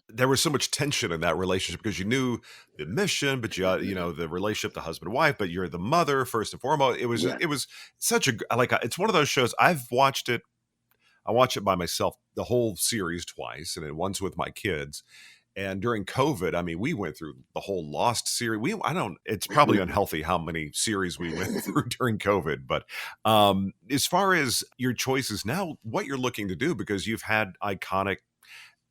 There was so much tension in that relationship because you knew the mission, but the relationship, the husband and wife, but you're the mother first and foremost. It was Yeah. it was such it's one of those shows. I've watched it. I watched it by myself, the whole series twice, and then once with my kids. And during COVID, I mean, we went through the whole Lost series. It's probably unhealthy how many series we went through during COVID. But as far as your choices now, what you're looking to do, because you've had iconic,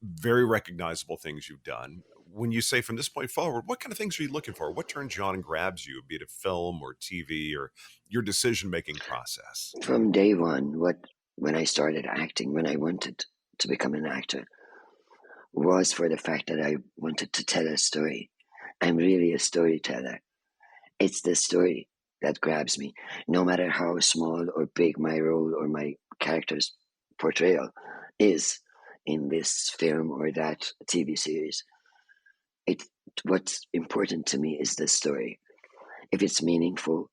very recognizable things you've done. When you say from this point forward, what kind of things are you looking for? What turns you on and grabs you, be it a film or TV or your decision-making process? From day one, when I started acting, when I wanted to become an actor, was for the fact that I wanted to tell a story. I'm really a storyteller. It's the story that grabs me, no matter how small or big my role or my character's portrayal is in this film or that TV series. What's important to me is the story. If it's meaningful,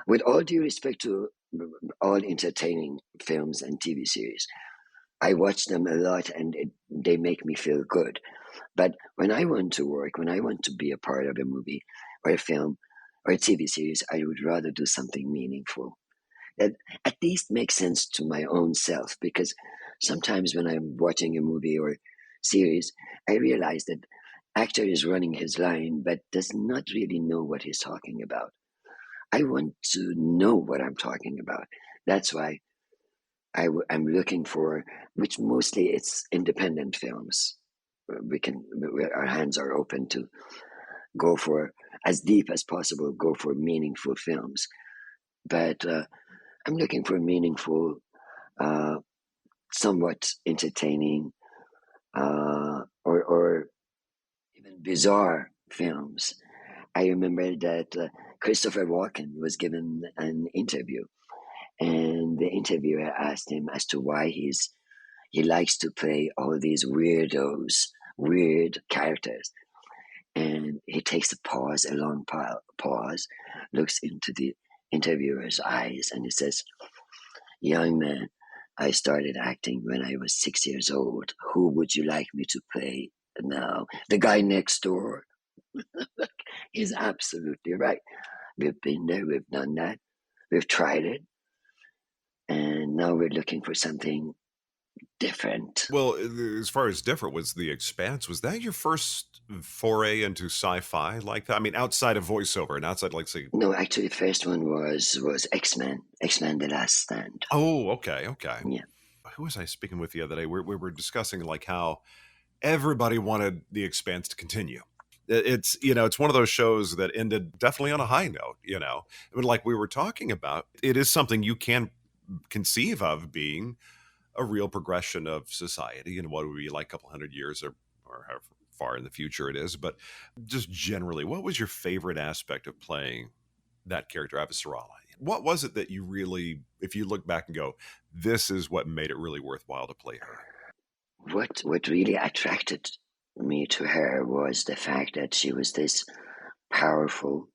with all due respect to all entertaining films and TV series, I watch them a lot and they make me feel good. But when I want to work, when I want to be a part of a movie or a film or a TV series, I would rather do something meaningful that at least makes sense to my own self. Because sometimes when I'm watching a movie or series, I realize that actor is running his line but does not really know what he's talking about. I want to know what I'm talking about. That's why I'm looking for, which mostly it's independent films. Our hands are open to go for as deep as possible, go for meaningful films. But I'm looking for meaningful, somewhat entertaining, or even bizarre films. I remember that Christopher Walken was given an interview, and the interviewer asked him as to why he likes to play all these weird characters. And he takes a long pause, looks into the interviewer's eyes, and he says, "Young man, I started acting when I was 6 years old. Who would you like me to play now? The guy next door." He's absolutely right. We've been there, we've done that, we've tried it, and now we're looking for something different. Well, as far as different, was The Expanse, was that your first foray into sci-fi like that? I mean, outside of voiceover and outside, like, say, No, actually, the first one was X-Men, X-Men: The Last Stand. oh, okay. Yeah. Who was I speaking with the other day? We were discussing like how everybody wanted The Expanse to continue. It's one of those shows that ended definitely on a high note. I mean, like we were talking about, it is something you can conceive of being a real progression of society and what would be like a couple hundred years or however far in the future it is. But just generally, what was your favorite aspect of playing that character, Avasarala? What was it that you really, if you look back and go, this is what made it really worthwhile to play her? What really attracted me to her was the fact that she was this powerful,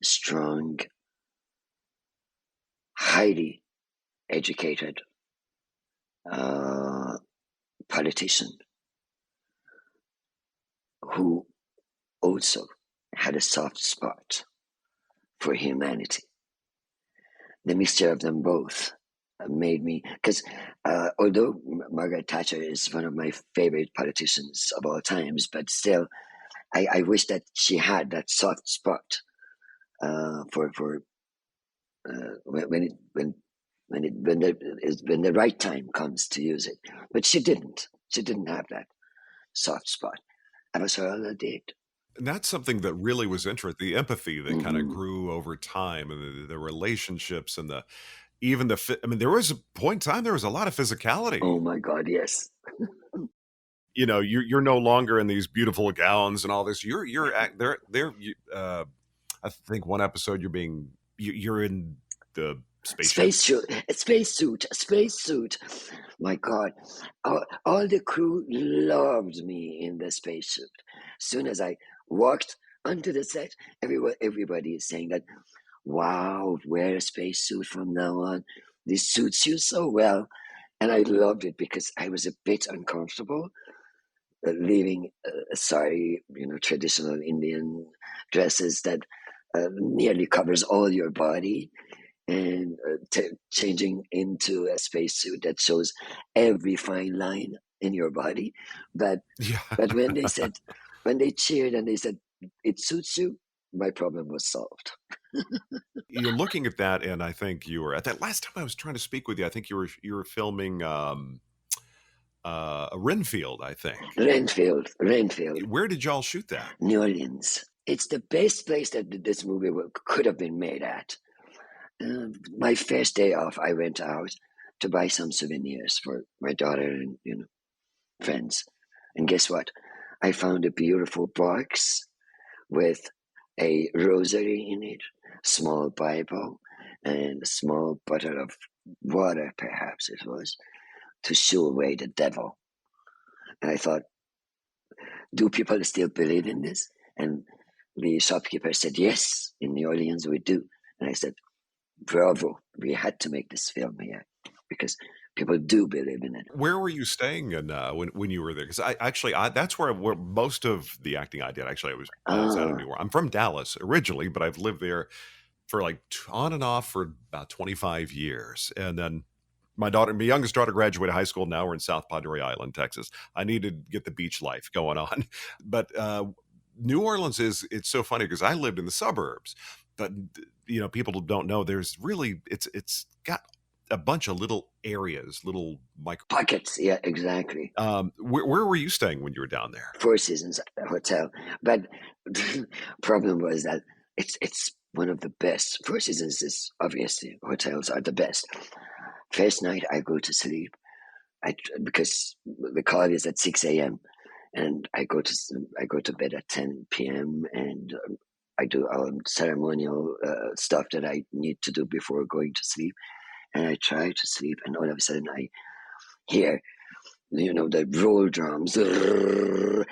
strong, highly educated politician who also had a soft spot for humanity. The mixture of them both made me, because although Margaret Thatcher is one of my favorite politicians of all times, but still, I wish that she had that soft spot for when the right time comes to use it. But she didn't. She didn't have that soft spot. Avasarala did. And that's something that really was interesting. The empathy that kind of grew over time, and the relationships, and I mean, there was a point in time there was a lot of physicality. Oh my God, yes. You know, you're no longer in these beautiful gowns and all this. You're there. I think one episode you're in the spacesuit. My God, all the crew loved me in the spacesuit. As soon as I walked onto the set, everybody is saying that, wow, wear a spacesuit from now on. This suits you so well. And I loved it because I was a bit uncomfortable leaving sari, traditional Indian dresses that nearly covers all your body, and changing into a spacesuit that shows every fine line in your body. But when they cheered and they said, it suits you, my problem was solved. You're looking at that, and I think you were at that last time I was trying to speak with you. I think you were filming Renfield, I think. Renfield. Where did y'all shoot that? New Orleans. It's the best place that this movie could have been made at. My first day off, I went out to buy some souvenirs for my daughter and friends. And guess what? I found a beautiful box with a rosary in it, small Bible, and a small bottle of water, perhaps it was, to shoo away the devil. And I thought, do people still believe in this? And the shopkeeper said, yes, in New Orleans we do. And I said, bravo, we had to make this film here because people do believe in it. Where were you staying when you were there? Because that's where most of the acting I did. Actually, I was out of New Orleans. I'm from Dallas originally, but I've lived there for like on and off for about 25 years. And then my youngest daughter graduated high school. Now we're in South Padre Island, Texas. I need to get the beach life going on. But New Orleans it's so funny because I lived in the suburbs, but people don't know there's really, it's got a bunch of little areas, little micro pockets. Yeah, exactly. Where were you staying when you were down there? Four Seasons Hotel. But the problem was that it's one of the best. Four Seasons is obviously, hotels are the best. First night I go to sleep, because the call is at 6 a.m. and I go to bed at 10 p.m. and I do ceremonial stuff that I need to do before going to sleep. And I try to sleep, and all of a sudden I hear, the roll drums, and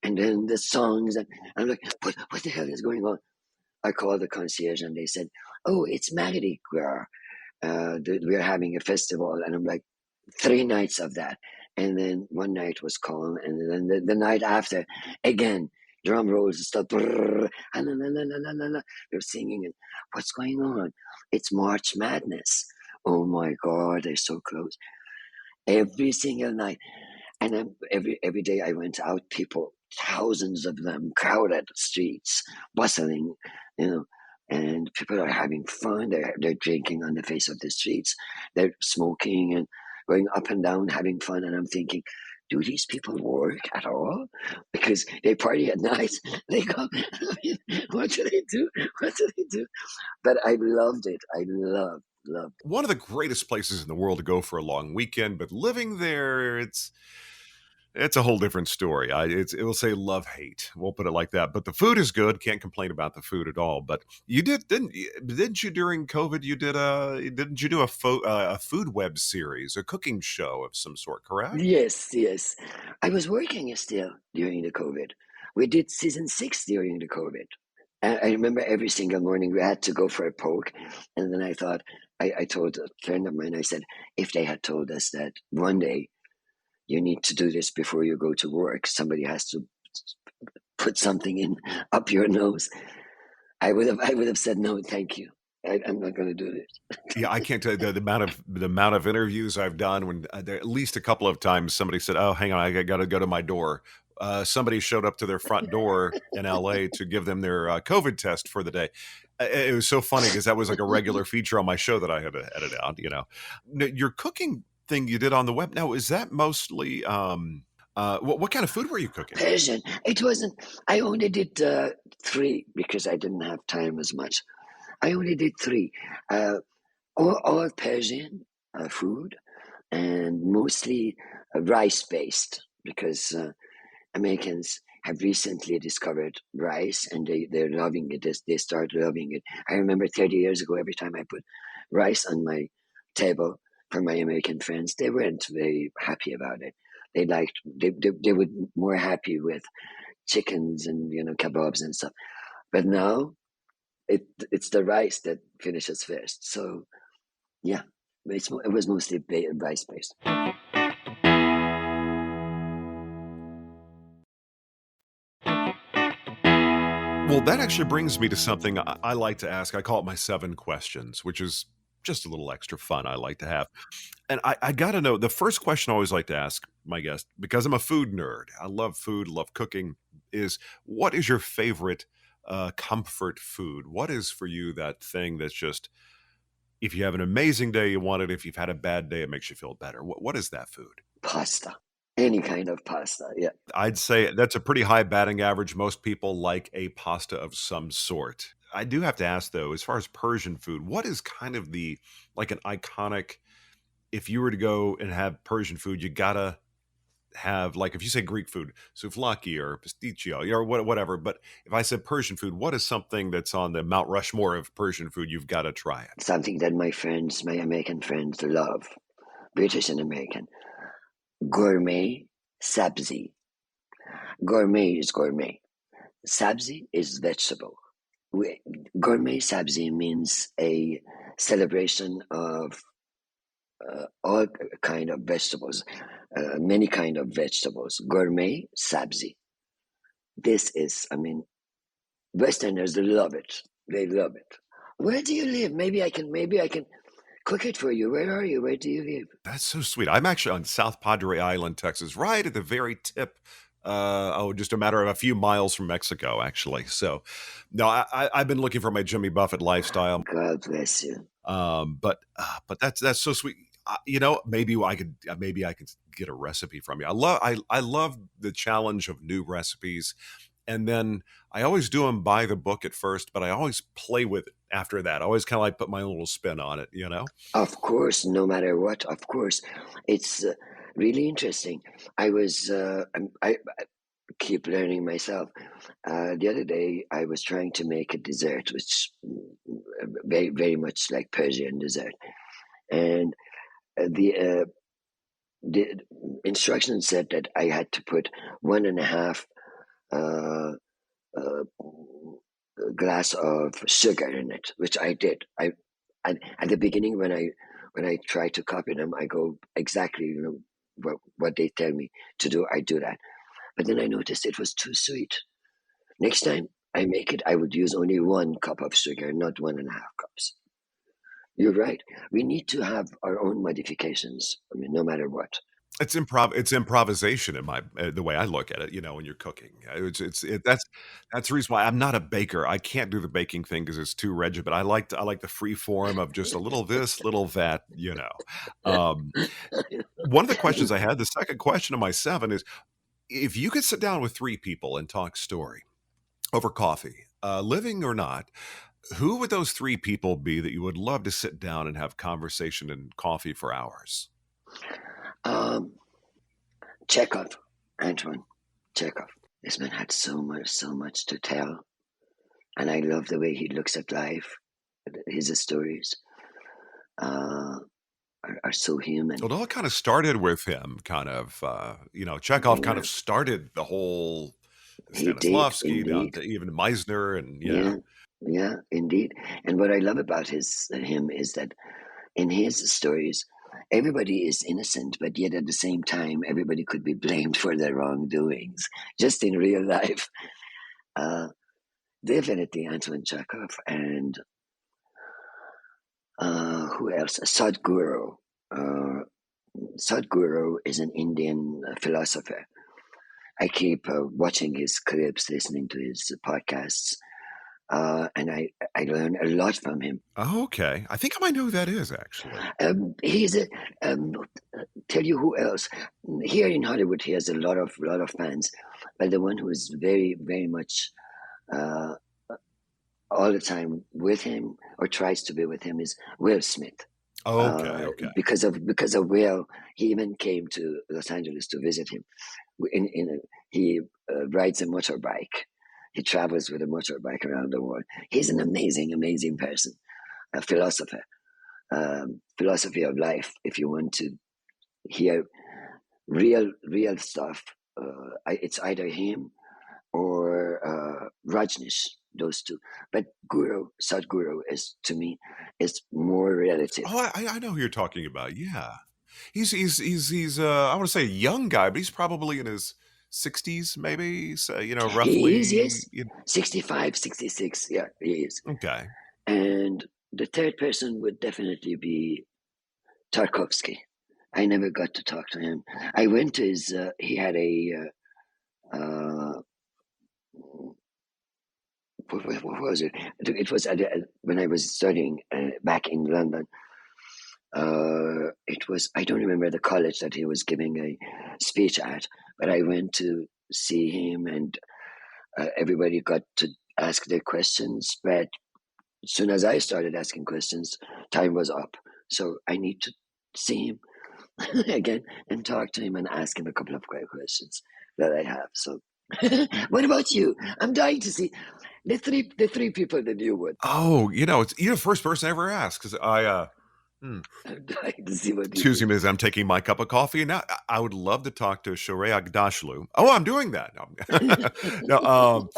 then the songs, and I'm like, what the hell is going on? I called the concierge, and they said, oh, it's Mardi Gras. We're having a festival, and I'm like, 3 nights of that. And then one night was calm, and then the night after, again, drum rolls and stuff. They're singing, and what's going on? It's March Madness. Oh my God, they're so close. Every single night. And then every day I went out, people, thousands of them, crowded streets, bustling, and people are having fun. They're drinking on the face of the streets. They're smoking and going up and down, having fun. And I'm thinking, do these people work at all? Because they party at night. They go, what do they do? What do they do? But I loved it. I loved it. One of the greatest places in the world to go for a long weekend, but living there, it's a whole different story. It will say love hate. We'll put it like that. But the food is good. Can't complain about the food at all. But you didn't you during COVID? Didn't you do a food web series, a cooking show of some sort? Correct? Yes. I was working still during the COVID. We did season 6 during the COVID. I remember every single morning we had to go for a poke, and then I thought I told a friend of mine. I said, if they had told us that one day you need to do this before you go to work, somebody has to put something in up your nose, I would have said no, thank you. I'm not going to do this. Yeah, I can't tell you the amount of interviews I've done when at least a couple of times somebody said, "Oh, hang on, I got to go to my door." Somebody showed up to their front door in LA to give them their COVID test for the day. It was so funny because that was like a regular feature on my show that I had to edit out. Your cooking thing you did on the web. Now, is that mostly what kind of food were you cooking? Persian. It wasn't. I only did 3 because I didn't have time as much. I only did 3. All Persian food, and mostly rice-based, because Americans have recently discovered rice, and they're loving it. They start loving it. I remember 30 years ago, every time I put rice on my table for my American friends, they weren't very happy about it. They were more happy with chickens and kebabs and stuff. But now it's the rice that finishes first. So yeah, it was mostly rice based. Well, that actually brings me to something I like to ask. I call it my 7 questions, which is just a little extra fun I like to have. And I got to know, the first question I always like to ask my guest, because I'm a food nerd, I love food, love cooking, is what is your favorite comfort food? What is for you that thing that's just, if you have an amazing day, you want it. If you've had a bad day, it makes you feel better. What is that food? Pasta. Any kind of pasta, yeah. I'd say that's a pretty high batting average. Most people like a pasta of some sort. I do have to ask, though, as far as Persian food, what is kind of like an iconic, if you were to go and have Persian food, you gotta have, like, if you say Greek food, souvlaki or pasticcio or whatever. But if I said Persian food, what is something that's on the Mount Rushmore of Persian food? You've got to try it. Something that my American friends love, British and American. Gourmet sabzi. Gourmet is gourmet. Sabzi is vegetable. Gourmet sabzi means a celebration of all kind of vegetables, many kind of vegetables. Gourmet sabzi. This is, Westerners love it. They love it. Where do you live? Maybe I can cook it for you. Where are you? Where do you live? That's so sweet. I'm actually on South Padre Island, Texas, right at the very tip. Just a matter of a few miles from Mexico, actually. So, no, I've been looking for my Jimmy Buffett lifestyle. God bless you. But that's so sweet. Maybe I could get a recipe from you. I love the challenge of new recipes. And then I always do them by the book at first, but I always play with it after that. I always kind of like put my little spin on it, Of course, no matter what, of course. It's really interesting. I keep learning myself. The other day, I was trying to make a dessert, which very, very much like Persian dessert. And the instructions said that I had to put 1.5 glass of sugar in it, which I did. At the beginning, when I try to copy them, I go exactly what they tell me to do. I do that, but then I noticed it was too sweet. Next time I make it, I would use only 1 cup of sugar, not 1.5 cups. You're right. We need to have our own modifications. No matter what. It's improvisation in my the way I look at it, when you're cooking. That's the reason why I'm not a baker. I can't do the baking thing because it's too rigid, but I like the free form of just a little this, little that. Um, one of the questions I had, the second question of my 7 is, if you could sit down with 3 people and talk story over coffee, living or not, who would those 3 people be that you would love to sit down and have conversation and coffee for hours? Um, Chekhov, Antoine Chekhov. This man had so much to tell, and I love the way he looks at life. His stories are so human. Well, it all kind of started with him, Chekhov kind Yeah, of started the whole he did Stanislavski down indeed. to even Meisner, and Yeah, yeah, indeed. And what I love about him is that in his stories, everybody is innocent, but yet at the same time, everybody could be blamed for their wrongdoings. Just in real life, uh, definitely Antoine Chekhov, and who else? Sadhguru. Sadhguru is an Indian philosopher. I keep watching his clips, listening to his podcasts, and I learn a lot from him. Oh, okay. I think I might know who that is, actually. He's a tell you who else here in Hollywood. He has a lot of fans, but the one who is very much uh, all the time with him or tries to be with him is Will Smith. Okay, okay. Because of Will, he even came to Los Angeles to visit him. He rides a motorbike. He travels with a motorbike around the world. He's an amazing person, a philosopher, philosophy of life. If you want to hear real stuff, it's either him or Rajneesh, those two. But Sadhguru is, to me, is more relative. Oh, I know who you're talking about. Yeah, he's I want to say a young guy, but he's probably in his 60s, maybe. So, He is, roughly. yes, 65, 66. Yeah, he is. Okay. And the third person would definitely be Tarkovsky. I never got to talk to him. I went to his, he had a, what was it? It was when I was studying back in London. It was, I don't remember the college that he was giving a speech at, but I went to see him, and everybody got to ask their questions. But as soon as I started asking questions, time was up. So I need to see him again and talk to him and ask him a couple of questions that I have. So, what about you? I'm dying to see the three people that you would. Oh, you're the first person I ever asked, because I'm dying to see what you excuse think. me as I'm taking my cup of coffee. Now, I would love to talk to Shohreh Aghdashloo. Oh, I'm doing that. No,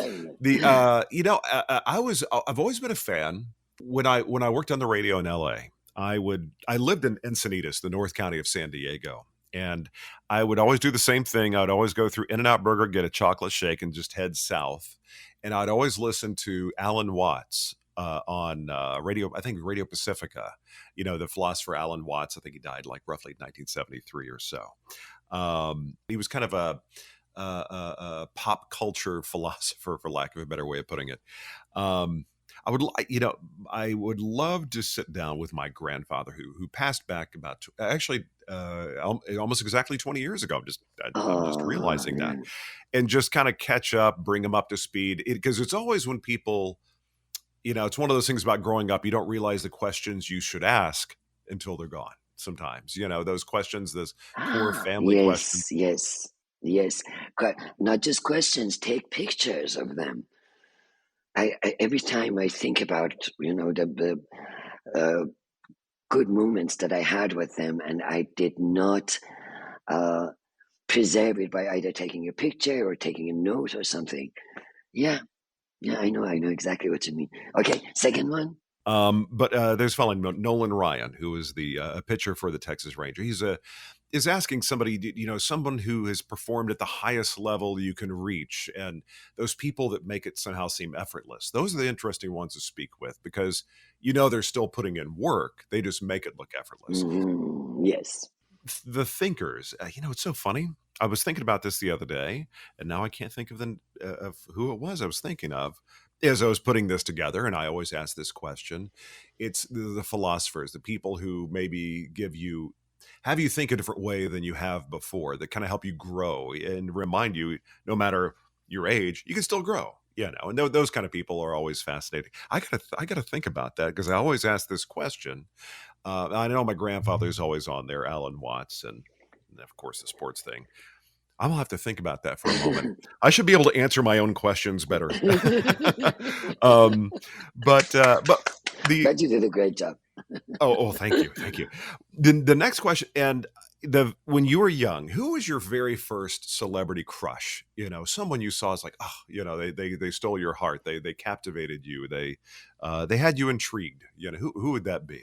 I've always been a fan. When I worked on the radio in LA, I lived in Encinitas, the North County of San Diego. And I would always do the same thing. I'd always go through In-N-Out Burger, get a chocolate shake, and just head south. And I'd always listen to Alan Watts on radio, I think Radio Pacifica, the philosopher Alan Watts. I think he died like roughly 1973 or so. He was kind of a pop culture philosopher, for lack of a better way of putting it. I would love to sit down with my grandfather, who passed back about almost exactly 20 years ago. I'm just realizing that, and just kind of catch up, bring him up to speed, because it's always when people, it's one of those things about growing up. You don't realize the questions you should ask until they're gone. Sometimes, those questions, those core family questions. Yes. Not just questions. Take pictures of them. I every time I think about the good moments that I had with them, and I did not preserve it by either taking a picture or taking a note or something. Yeah, I know exactly what you mean. Okay, second one. But there's following Nolan Ryan, who is the pitcher for the Texas Ranger. Is asking somebody, someone who has performed at the highest level you can reach, and those people that make it somehow seem effortless. Those are the interesting ones to speak with, because they're still putting in work. They just make it look effortless. Yes. the thinkers. It's so funny. I was thinking about this the other day, and now I can't think of who it was I was thinking of as I was putting this together. And I always ask this question: it's the philosophers, the people who maybe have you think a different way than you have before, that kind of help you grow and remind you, no matter your age, you can still grow. And those kind of people are always fascinating. I gotta think about that because I always ask this question. I know my grandfather's always on there, Alan Watts, and of course the sports thing. I'm gonna have to think about that for a moment. I should be able to answer my own questions better. um, but the But you did a great job. thank you. The next question, and when you were young, who was your very first celebrity crush? Someone you saw is like, they stole your heart. They captivated you. They had you intrigued. Who would that be?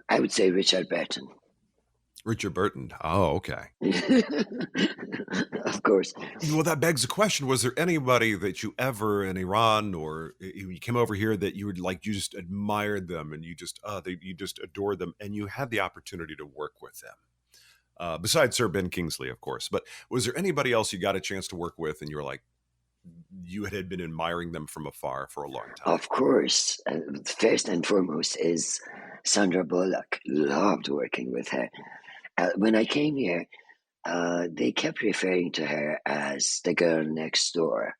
I would say Richard Burton. Richard Burton. Oh, okay. Of course. Well, that begs the question: was there anybody that you ever in Iran or you came over here that you would like? You just admired them, and you just adored them, and you had the opportunity to work with them. Besides Sir Ben Kingsley, of course, but was there anybody else you got a chance to work with, and you were like, you had been admiring them from afar for a long time? Of course. First and foremost is Sandra Bullock. Loved working with her. When I came here, they kept referring to her as the girl next door.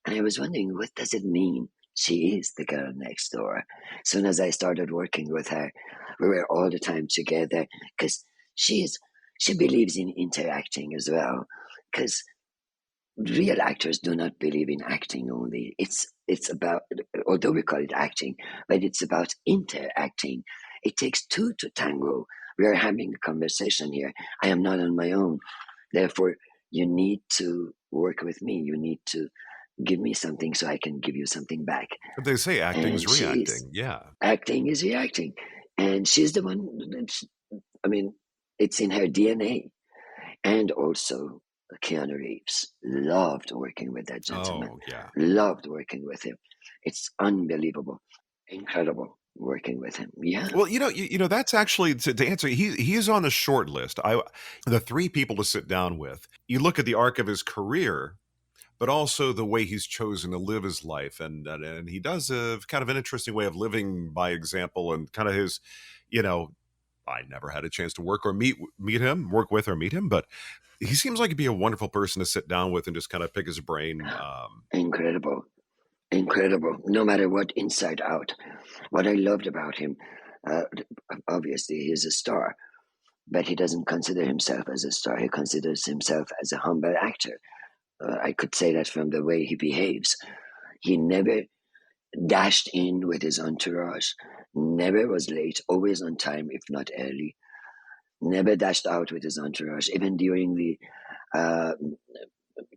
And I was wondering, what does it mean? She is the girl next door. As soon as I started working with her, we were all the time together because she believes in interacting as well. Because real actors do not believe in acting only. It's about, although we call it acting, but it's about interacting. It takes two to tango. We are having a conversation here. I am not on my own. Therefore, you need to work with me. You need to give me something so I can give you something back. But they say acting is And reacting. Yeah. acting is reacting. And she's the one, it's in her DNA. And also, Keanu Reeves. Loved working with that gentleman. Oh, yeah. Loved working with him. It's unbelievable. Incredible working with him. Yeah. Well, that's actually to answer. He is on the short list. The three people to sit down with. You look at the arc of his career, but also the way he's chosen to live his life, and he does a kind of an interesting way of living by example, and kind of his, I never had a chance to work with or meet him, but he seems like he'd be a wonderful person to sit down with and just kind of pick his brain. Incredible. No matter what, inside out. What I loved about him, obviously he's a star, but he doesn't consider himself as a star. He considers himself as a humble actor. I could say that from the way he behaves. He never dashed in with his entourage, never was late, always on time, if not early, never dashed out with his entourage. Even during the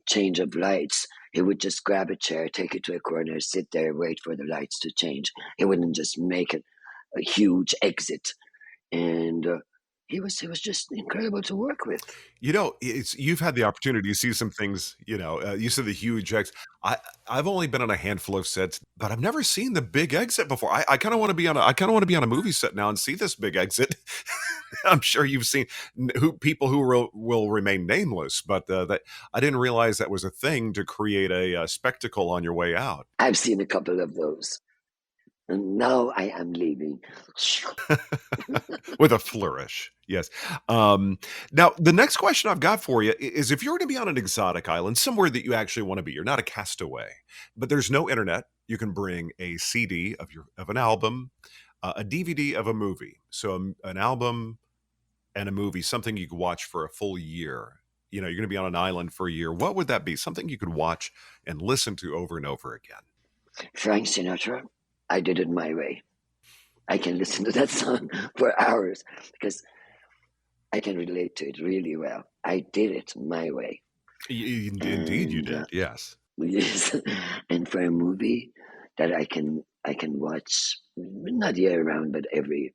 change of lights, he would just grab a chair, take it to a corner, sit there, wait for the lights to change. He wouldn't just make a huge exit. And he was just incredible to work with. You've had the opportunity to see some things. You said the huge exit. I've only been on a handful of sets, but I've never seen the big exit before. I kind of want to be on a movie set now and see this big exit. I'm sure you've seen people who will remain nameless, but that I didn't realize that was a thing to create a spectacle on your way out. I've seen a couple of those. And now I am leaving. With a flourish. Yes. Now, the next question I've got for you is, if you're going to be on an exotic island, somewhere that you actually want to be, you're not a castaway, but there's no internet. You can bring a CD of an album, a DVD of a movie. So an album and a movie, something you could watch for a full year. You're going to be on an island for a year. What would that be? Something you could watch and listen to over and over again. Frank Sinatra. I did it my way. I can listen to that song for hours because I can relate to it really well. I did it my way. Indeed, you did. Yes. Yes. And for a movie that I can watch, not year round, but every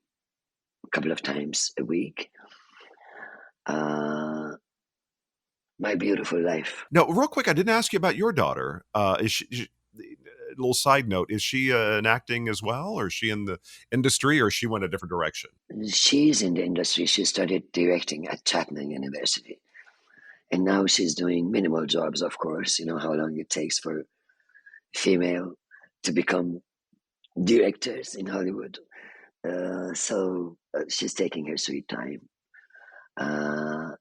couple of times a week. My Beautiful Life. No, real quick, I didn't ask you about your daughter. little side note, is she in acting as well, or is she in the industry, or she went a different direction? She's in the industry. She studied directing at Chapman University. And now she's doing minimal jobs, of course. You know how long it takes for female to become directors in Hollywood. So she's taking her sweet time.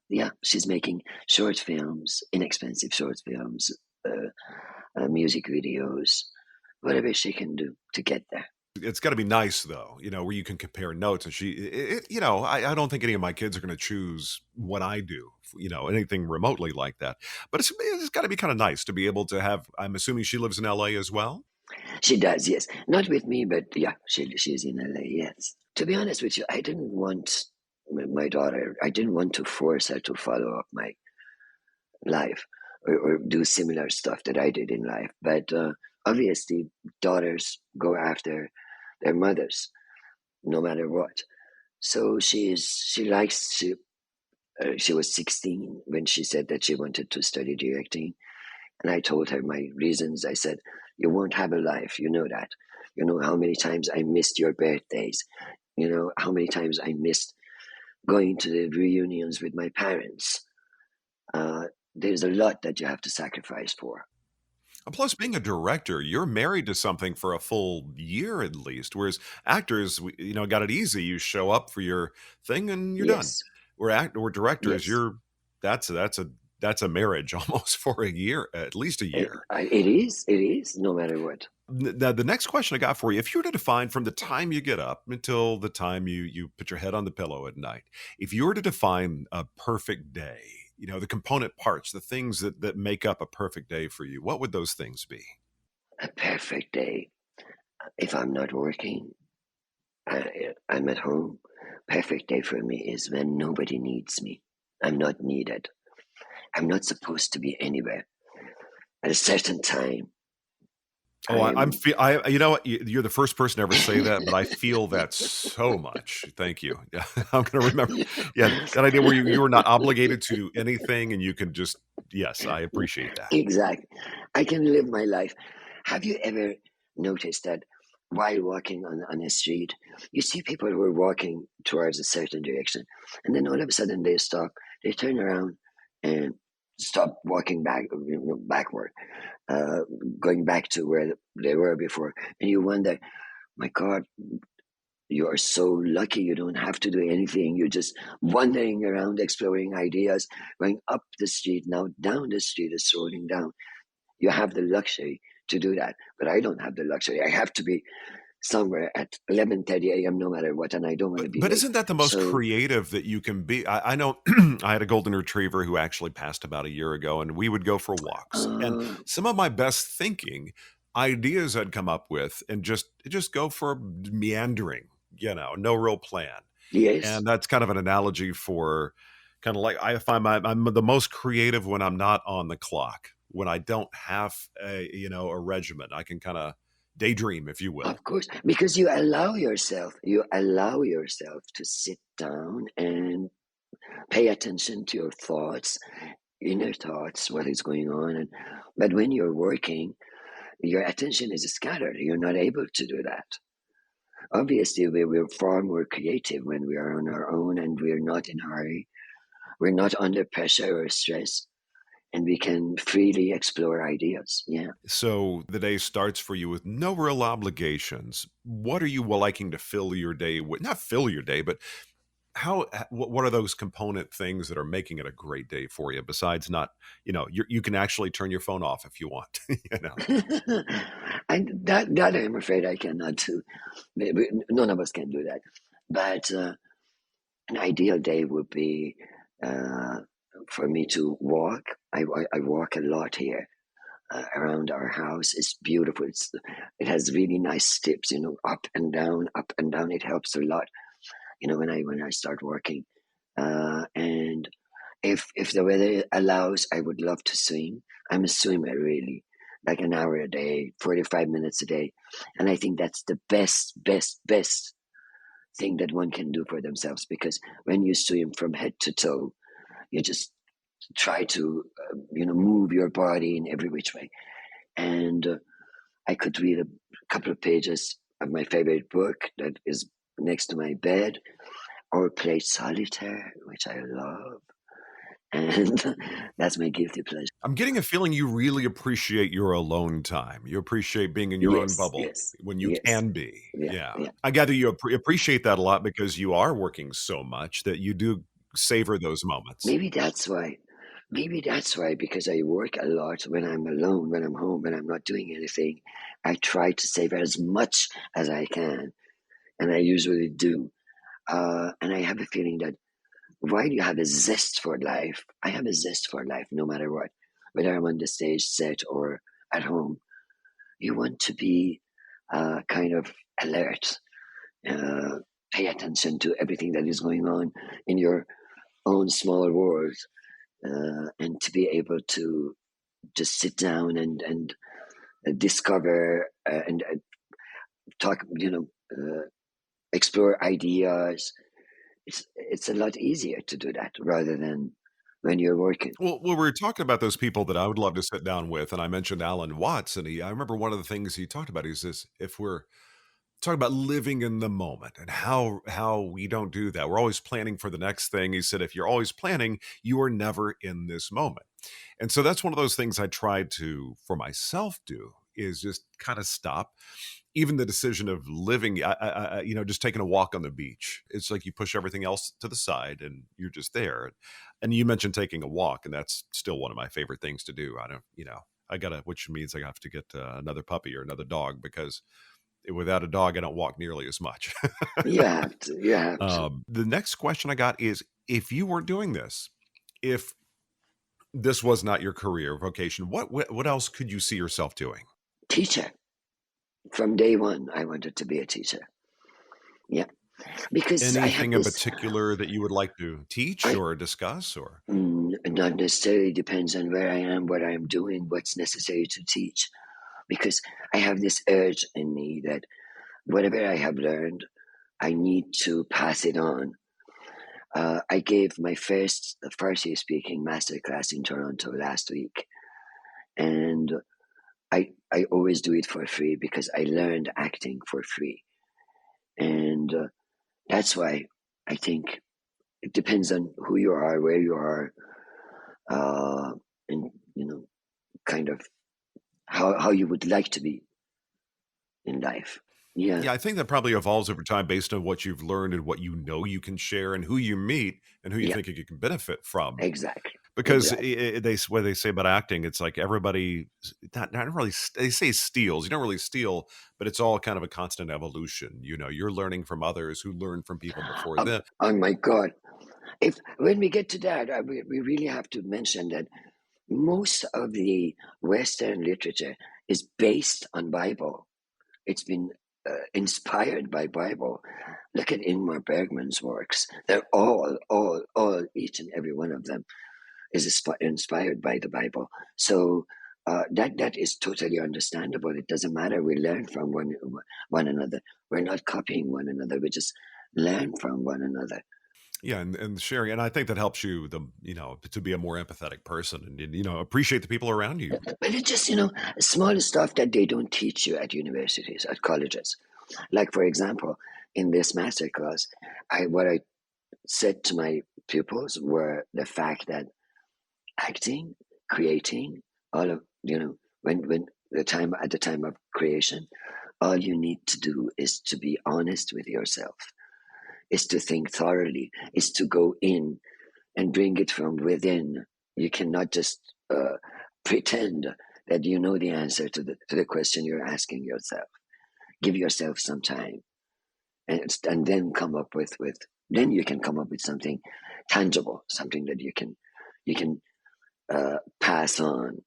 Yeah, she's making short films, inexpensive short films, music videos, whatever she can do to get there. It's got to be nice though, where you can compare notes. And I don't think any of my kids are going to choose what I do, anything remotely like that. But it's got to be kind of nice to be able to have. I'm assuming she lives in LA as well. She does, yes. Not with me, but yeah, she's in LA, yes. To be honest with you, I didn't want my daughter, I didn't want to force her to follow up my life or do similar stuff that I did in life. But obviously, daughters go after their mothers, no matter what. So she was 16 when she said that she wanted to study directing. And I told her my reasons. I said, you won't have a life. You know that. You know how many times I missed your birthdays. You know how many times I missed going to the reunions with my parents. There's a lot that you have to sacrifice for. And plus, being a director, you're married to something for a full year at least. Whereas actors, got it easy. You show up for your thing and you're done. Yes, We're directors. yes. That's a marriage almost for a year, at least a year. It is, no matter what. Now, the next question I got for you, if you were to define from the time you get up until the time you put your head on the pillow at night, if you were to define a perfect day, the component parts, the things that make up a perfect day for you, what would those things be? A perfect day. If I'm not working, I'm at home. Perfect day for me is when nobody needs me. I'm not needed. I'm not supposed to be anywhere. At a certain time, Oh, I'm you know what? You're the first person to ever say that, but I feel that so much. Thank you. Yeah, I'm going to remember. Yeah, that idea where you are not obligated to do anything and you can just, yes, I appreciate that. exactly. I can live my life. Have you ever noticed that while walking on a street, you see people who are walking towards a certain direction, and then all of a sudden they stop, they turn around and stop walking backward, uh, going back to where they were before, and you wonder, my God, you are so lucky you don't have to do anything. You're just wandering around, exploring ideas, going up the street, now down the street, is strolling down. You have the luxury to do that, but I don't have the luxury. I have to be somewhere at 11:30 a.m. no matter what, and I don't want to be But late. isn't that the most So, creative that you can be? I know I had a golden retriever who actually passed about a year ago, and we would go for walks. And uh, some of my best thinking ideas I'd come up with, and just go for meandering, no real plan. yes, And that's kind of an analogy for kind of like I find I'm the most creative when I'm not on the clock, when I don't have a regimen. I can kind of daydream, if you will. of course, because you allow yourself to sit down and pay attention to your thoughts, inner thoughts, what is going on. But when you're working, your attention is scattered. You're not able to do that. Obviously, we're far more creative when we are on our own and we're not in a hurry. We're not under pressure or stress, and we can freely explore ideas. Yeah. So the day starts for you with no real obligations. What are you liking to fill your day with? Not fill your day, but what are those component things that are making it a great day for you besides not, you can actually turn your phone off if you want, And that I'm afraid I cannot do. None of us can do that. But an ideal day would be uh, for me to walk. I walk a lot here around our house. It's beautiful. It has really nice steps, up and down, up and down. It helps a lot, when I start working. And if the weather allows, I would love to swim. I'm a swimmer, really, like an hour a day, 45 minutes a day, and I think that's the best thing that one can do for themselves, because when you swim from head to toe, you just try to move your body in every which way, and I could read a couple of pages of my favorite book that is next to my bed, or play solitaire, which I love. And that's my guilty pleasure. I'm getting a feeling you really appreciate your alone time. You appreciate being in your own Yes, bubble yes, when you yes. can be. Yeah, Yeah. yeah. I gather you appreciate that a lot because you are working so much that you do savor those moments. Maybe that's why. Maybe that's why, because I work a lot when I'm alone, when I'm home, when I'm not doing anything. I try to save as much as I can, and I usually do. And I have a feeling that while you have a zest for life, I have a zest for life no matter what, whether I'm on the stage set or at home. You want to be kind of alert, pay attention to everything that is going on in your own small world, and to be able to just sit down and discover and talk, explore ideas. It's a lot easier to do that rather than when you're working. Well, we were talking about those people that I would love to sit down with, and I mentioned Alan Watts, and I remember one of the things he talked about is this: if we're talking about living in the moment and how we don't do that, we're always planning for the next thing. He said, if you're always planning, you are never in this moment. And so that's one of those things I tried to, for myself, do is just kind of stop. Even the decision of living, just taking a walk on the beach. It's like you push everything else to the side and you're just there. And you mentioned taking a walk, and that's still one of my favorite things to do. Which means I have to get another puppy or another dog because without a dog, I don't walk nearly as much. You have to. You have to. The next question I got is, if you were doing this, if this was not your career vocation, what else could you see yourself doing? Teacher. From day one, I wanted to be a teacher. Yeah, because I have Anything in this. particular that you would like to teach or discuss, or? Not necessarily, depends on where I am, what I'm doing, what's necessary to teach. Because I have this urge in me that whatever I have learned, I need to pass it on. I gave my first Farsi speaking masterclass in Toronto last week, and I always do it for free because I learned acting for free. And that's why I think it depends on who you are, where you are, and kind of how you would like to be in life. Yeah, Yeah, I think that probably evolves over time based on what you've learned and what you know you can share and who you meet and who you yeah, think you can benefit from. exactly, Because exactly. what they say about acting, it's like everybody not really they say steals. You don't really steal, but it's all kind of a constant evolution. You're learning from others who learned from people before Oh, them. oh my God! If when we get to that, we really have to mention that most of the Western literature is based on Bible. It's been inspired by Bible. Look at Ingmar Bergman's works. They're all, each and every one of them is inspired by the Bible. So that is totally understandable. It doesn't matter. We learn from one another. We're not copying one another. We just learn from one another. Yeah, and sharing, and I think that helps you to be a more empathetic person and appreciate the people around you. But it's just small stuff that they don't teach you at universities, at colleges. Like for example, in this master class, what I said to my pupils were the fact that acting, creating, all of when at the time of creation, all you need to do is to be honest with yourself, is to think thoroughly, is to go in and bring it from within. You cannot just pretend that you know the answer to the question you're asking yourself. Give yourself some time, and then come up with then you can come up with something tangible, something that you can pass on.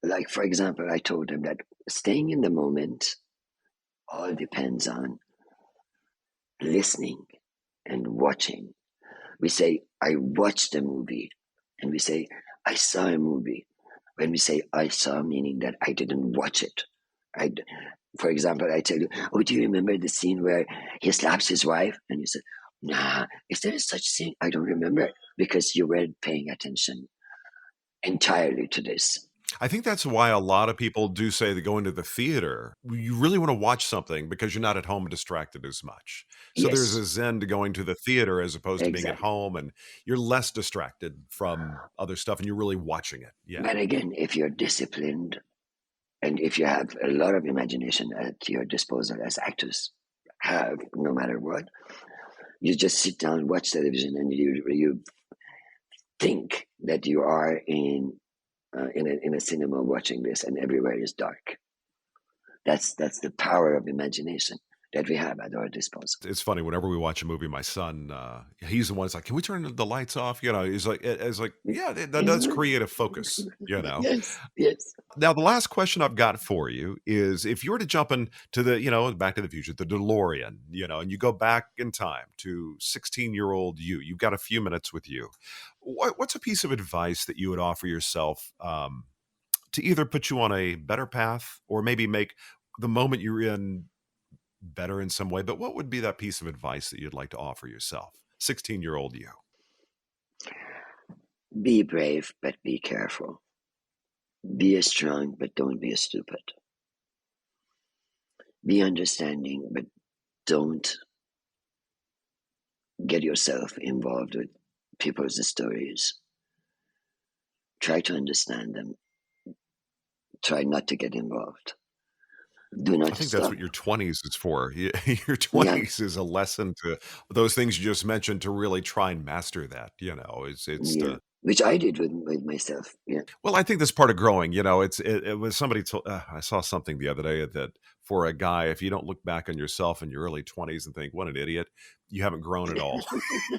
Like for example, I told them that staying in the moment all depends on listening and watching. We say, I watched a movie, and we say, I saw a movie. When we say I saw, meaning that I didn't watch it. For example, I tell you, oh, do you remember the scene where he slaps his wife? And you say, nah, is there such thing? I don't remember it, because you weren't paying attention entirely to this. I think that's why a lot of people do say that going to the theater, you really want to watch something because you're not at home distracted as much. So there's Yes, a zen to going to the theater as opposed to being at exactly. home, and you're less distracted from other stuff and you're really watching it. Yeah. But again, if you're disciplined and if you have a lot of imagination at your disposal, as actors have, no matter what, you just sit down, watch television, and you think that you are in a cinema watching this, and everywhere is dark. That's the power of imagination that we have at our disposal. It's funny, whenever we watch a movie, my son, he's the one that's like, "Can we turn the lights off?" He's like, it's like, yeah, that does create a focus, you know. Yes, yes. Now, the last question I've got for you is, if you were to jump into Back to the Future, the DeLorean, and you go back in time to 16-year-old you, you've got a few minutes with you. What's a piece of advice that you would offer yourself, to either put you on a better path or maybe make the moment you're in better in some way? But what would be that piece of advice that you'd like to offer yourself, 16-year-old you? Be brave, but be careful. Be strong, but don't be stupid. Be understanding, but don't get yourself involved with people's stories. Try to understand them. Try not to get involved. Do I not think that's stop. what your 20s is for. Your Yeah, 20s is a lesson to those things you just mentioned, to really try and master that. It's yeah. the Which I did with myself. Yeah. Well, I think that's part of growing. It was somebody told. I saw something the other day that for a guy, if you don't look back on yourself in your early 20s and think, "What an idiot," you haven't grown at all.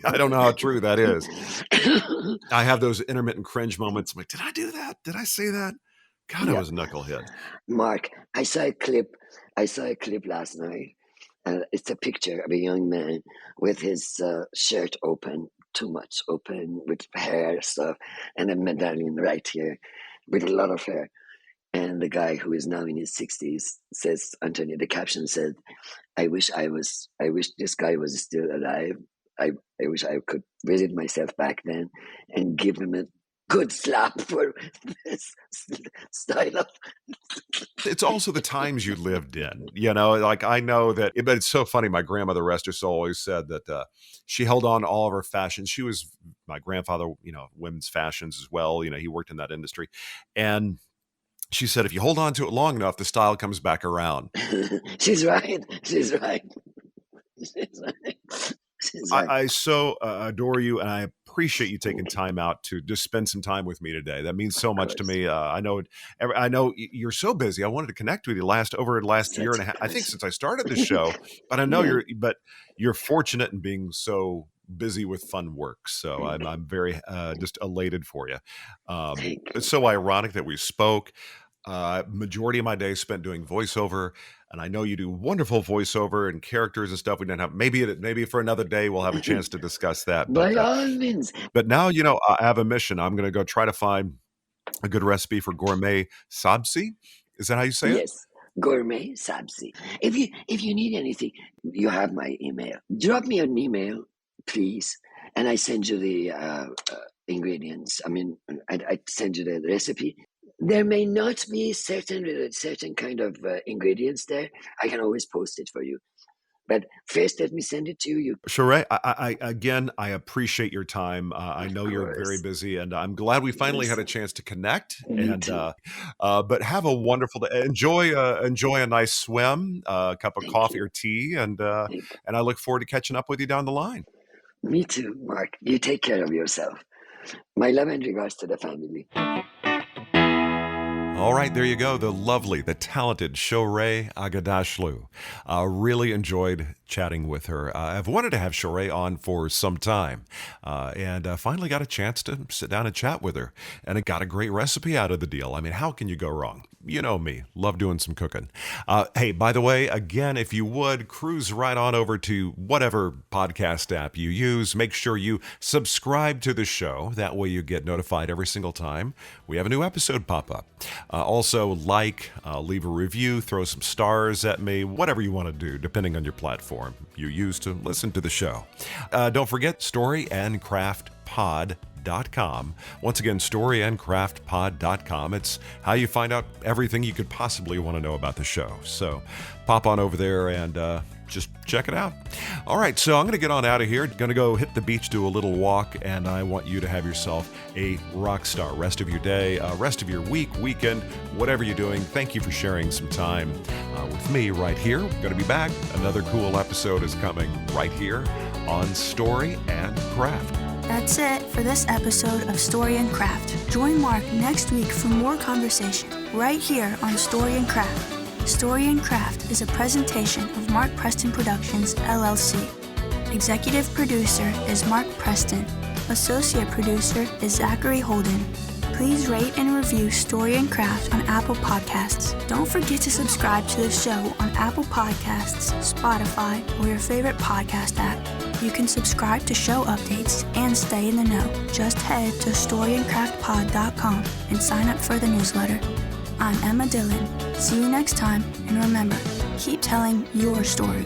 I don't know how true that is. I have those intermittent cringe moments. I'm like, did I do that? Did I say that? God, I Yeah. was a knucklehead. Mark, I saw a clip. I saw a clip last night. It's a picture of a young man with his shirt open, too much open, with hair stuff, and a medallion right here, with a lot of hair. And the guy, who is now in his 60s, says, Antonio, the caption said, I wish this guy was still alive. I wish I could visit myself back then and give him a good slap for this style of. It's also the times you lived in, like I know that, but it's so funny. My grandmother, rest her soul, always said that she held on to all of her fashions. She was my grandfather, women's fashions as well. He worked in that industry. And she said, if you hold on to it long enough, the style comes back around. She's right. She's right. She's right. She's right. I so adore you, and I appreciate you taking time out to just spend some time with me today. That means so much to me. I know you're so busy. I wanted to connect with you over the last year and a half, I think, since I started the show. But I know you're fortunate in being so busy with fun work. So I'm very just elated for you. It's so ironic that we spoke. Majority of my day spent doing voiceover, and I know you do wonderful voiceover and characters and stuff. We didn't have maybe for another day we'll have a chance to discuss that. By all means. But now I have a mission. I'm going to go try to find a good recipe for gourmet sabzi. Is that how you say it? Yes, gourmet sabzi. If you need anything, you have my email. Drop me an email, please, and I send you the ingredients. I mean, I send you the recipe. There may not be certain kind of ingredients there. I can always post it for you. But first, let me send it to you. Shohreh, I appreciate your time. I know you're very busy, and I'm glad we finally had a chance to connect. But have a wonderful day. Enjoy a nice swim, a cup of coffee or tea, and I look forward to catching up with you down the line. Me too, Mark. You take care of yourself. My love and regards to the family. All right, there you go. The lovely, the talented Shohreh Aghdashloo. Really enjoyed chatting with her. I've wanted to have Shohreh on for some time, and finally got a chance to sit down and chat with her, and it got a great recipe out of the deal. I mean, how can you go wrong? You know me, love doing some cooking. Hey, by the way, again, if you would, cruise right on over to whatever podcast app you use. Make sure you subscribe to the show. That way you get notified every single time we have a new episode pop up. Also, leave a review, throw some stars at me, whatever you want to do, depending on your platform you use to listen to the show. Don't forget, storyandcraftpod.com. storyandcraftpod.com. Once again, storyandcraftpod.com. It's how you find out everything you could possibly want to know about the show. So pop on over there and just check it out. All right, so I'm going to get on out of here. Going to go hit the beach, do a little walk, and I want you to have yourself a rock star rest of your day, rest of your week, weekend, whatever you're doing. Thank you for sharing some time with me right here. We're going to be back. Another cool episode is coming right here on Story and Craft. That's it for this episode of Story and Craft. Join Mark next week for more conversation right here on Story and Craft. Story and Craft is a presentation of Mark Preston Productions, LLC. Executive producer is Mark Preston. Associate producer is Zachary Holden. Please rate and review Story and Craft on Apple Podcasts. Don't forget to subscribe to the show on Apple Podcasts, Spotify, or your favorite podcast app. You can subscribe to show updates and stay in the know. Just head to storyandcraftpod.com and sign up for the newsletter. I'm Emma Dillon. See you next time, and remember, keep telling your story.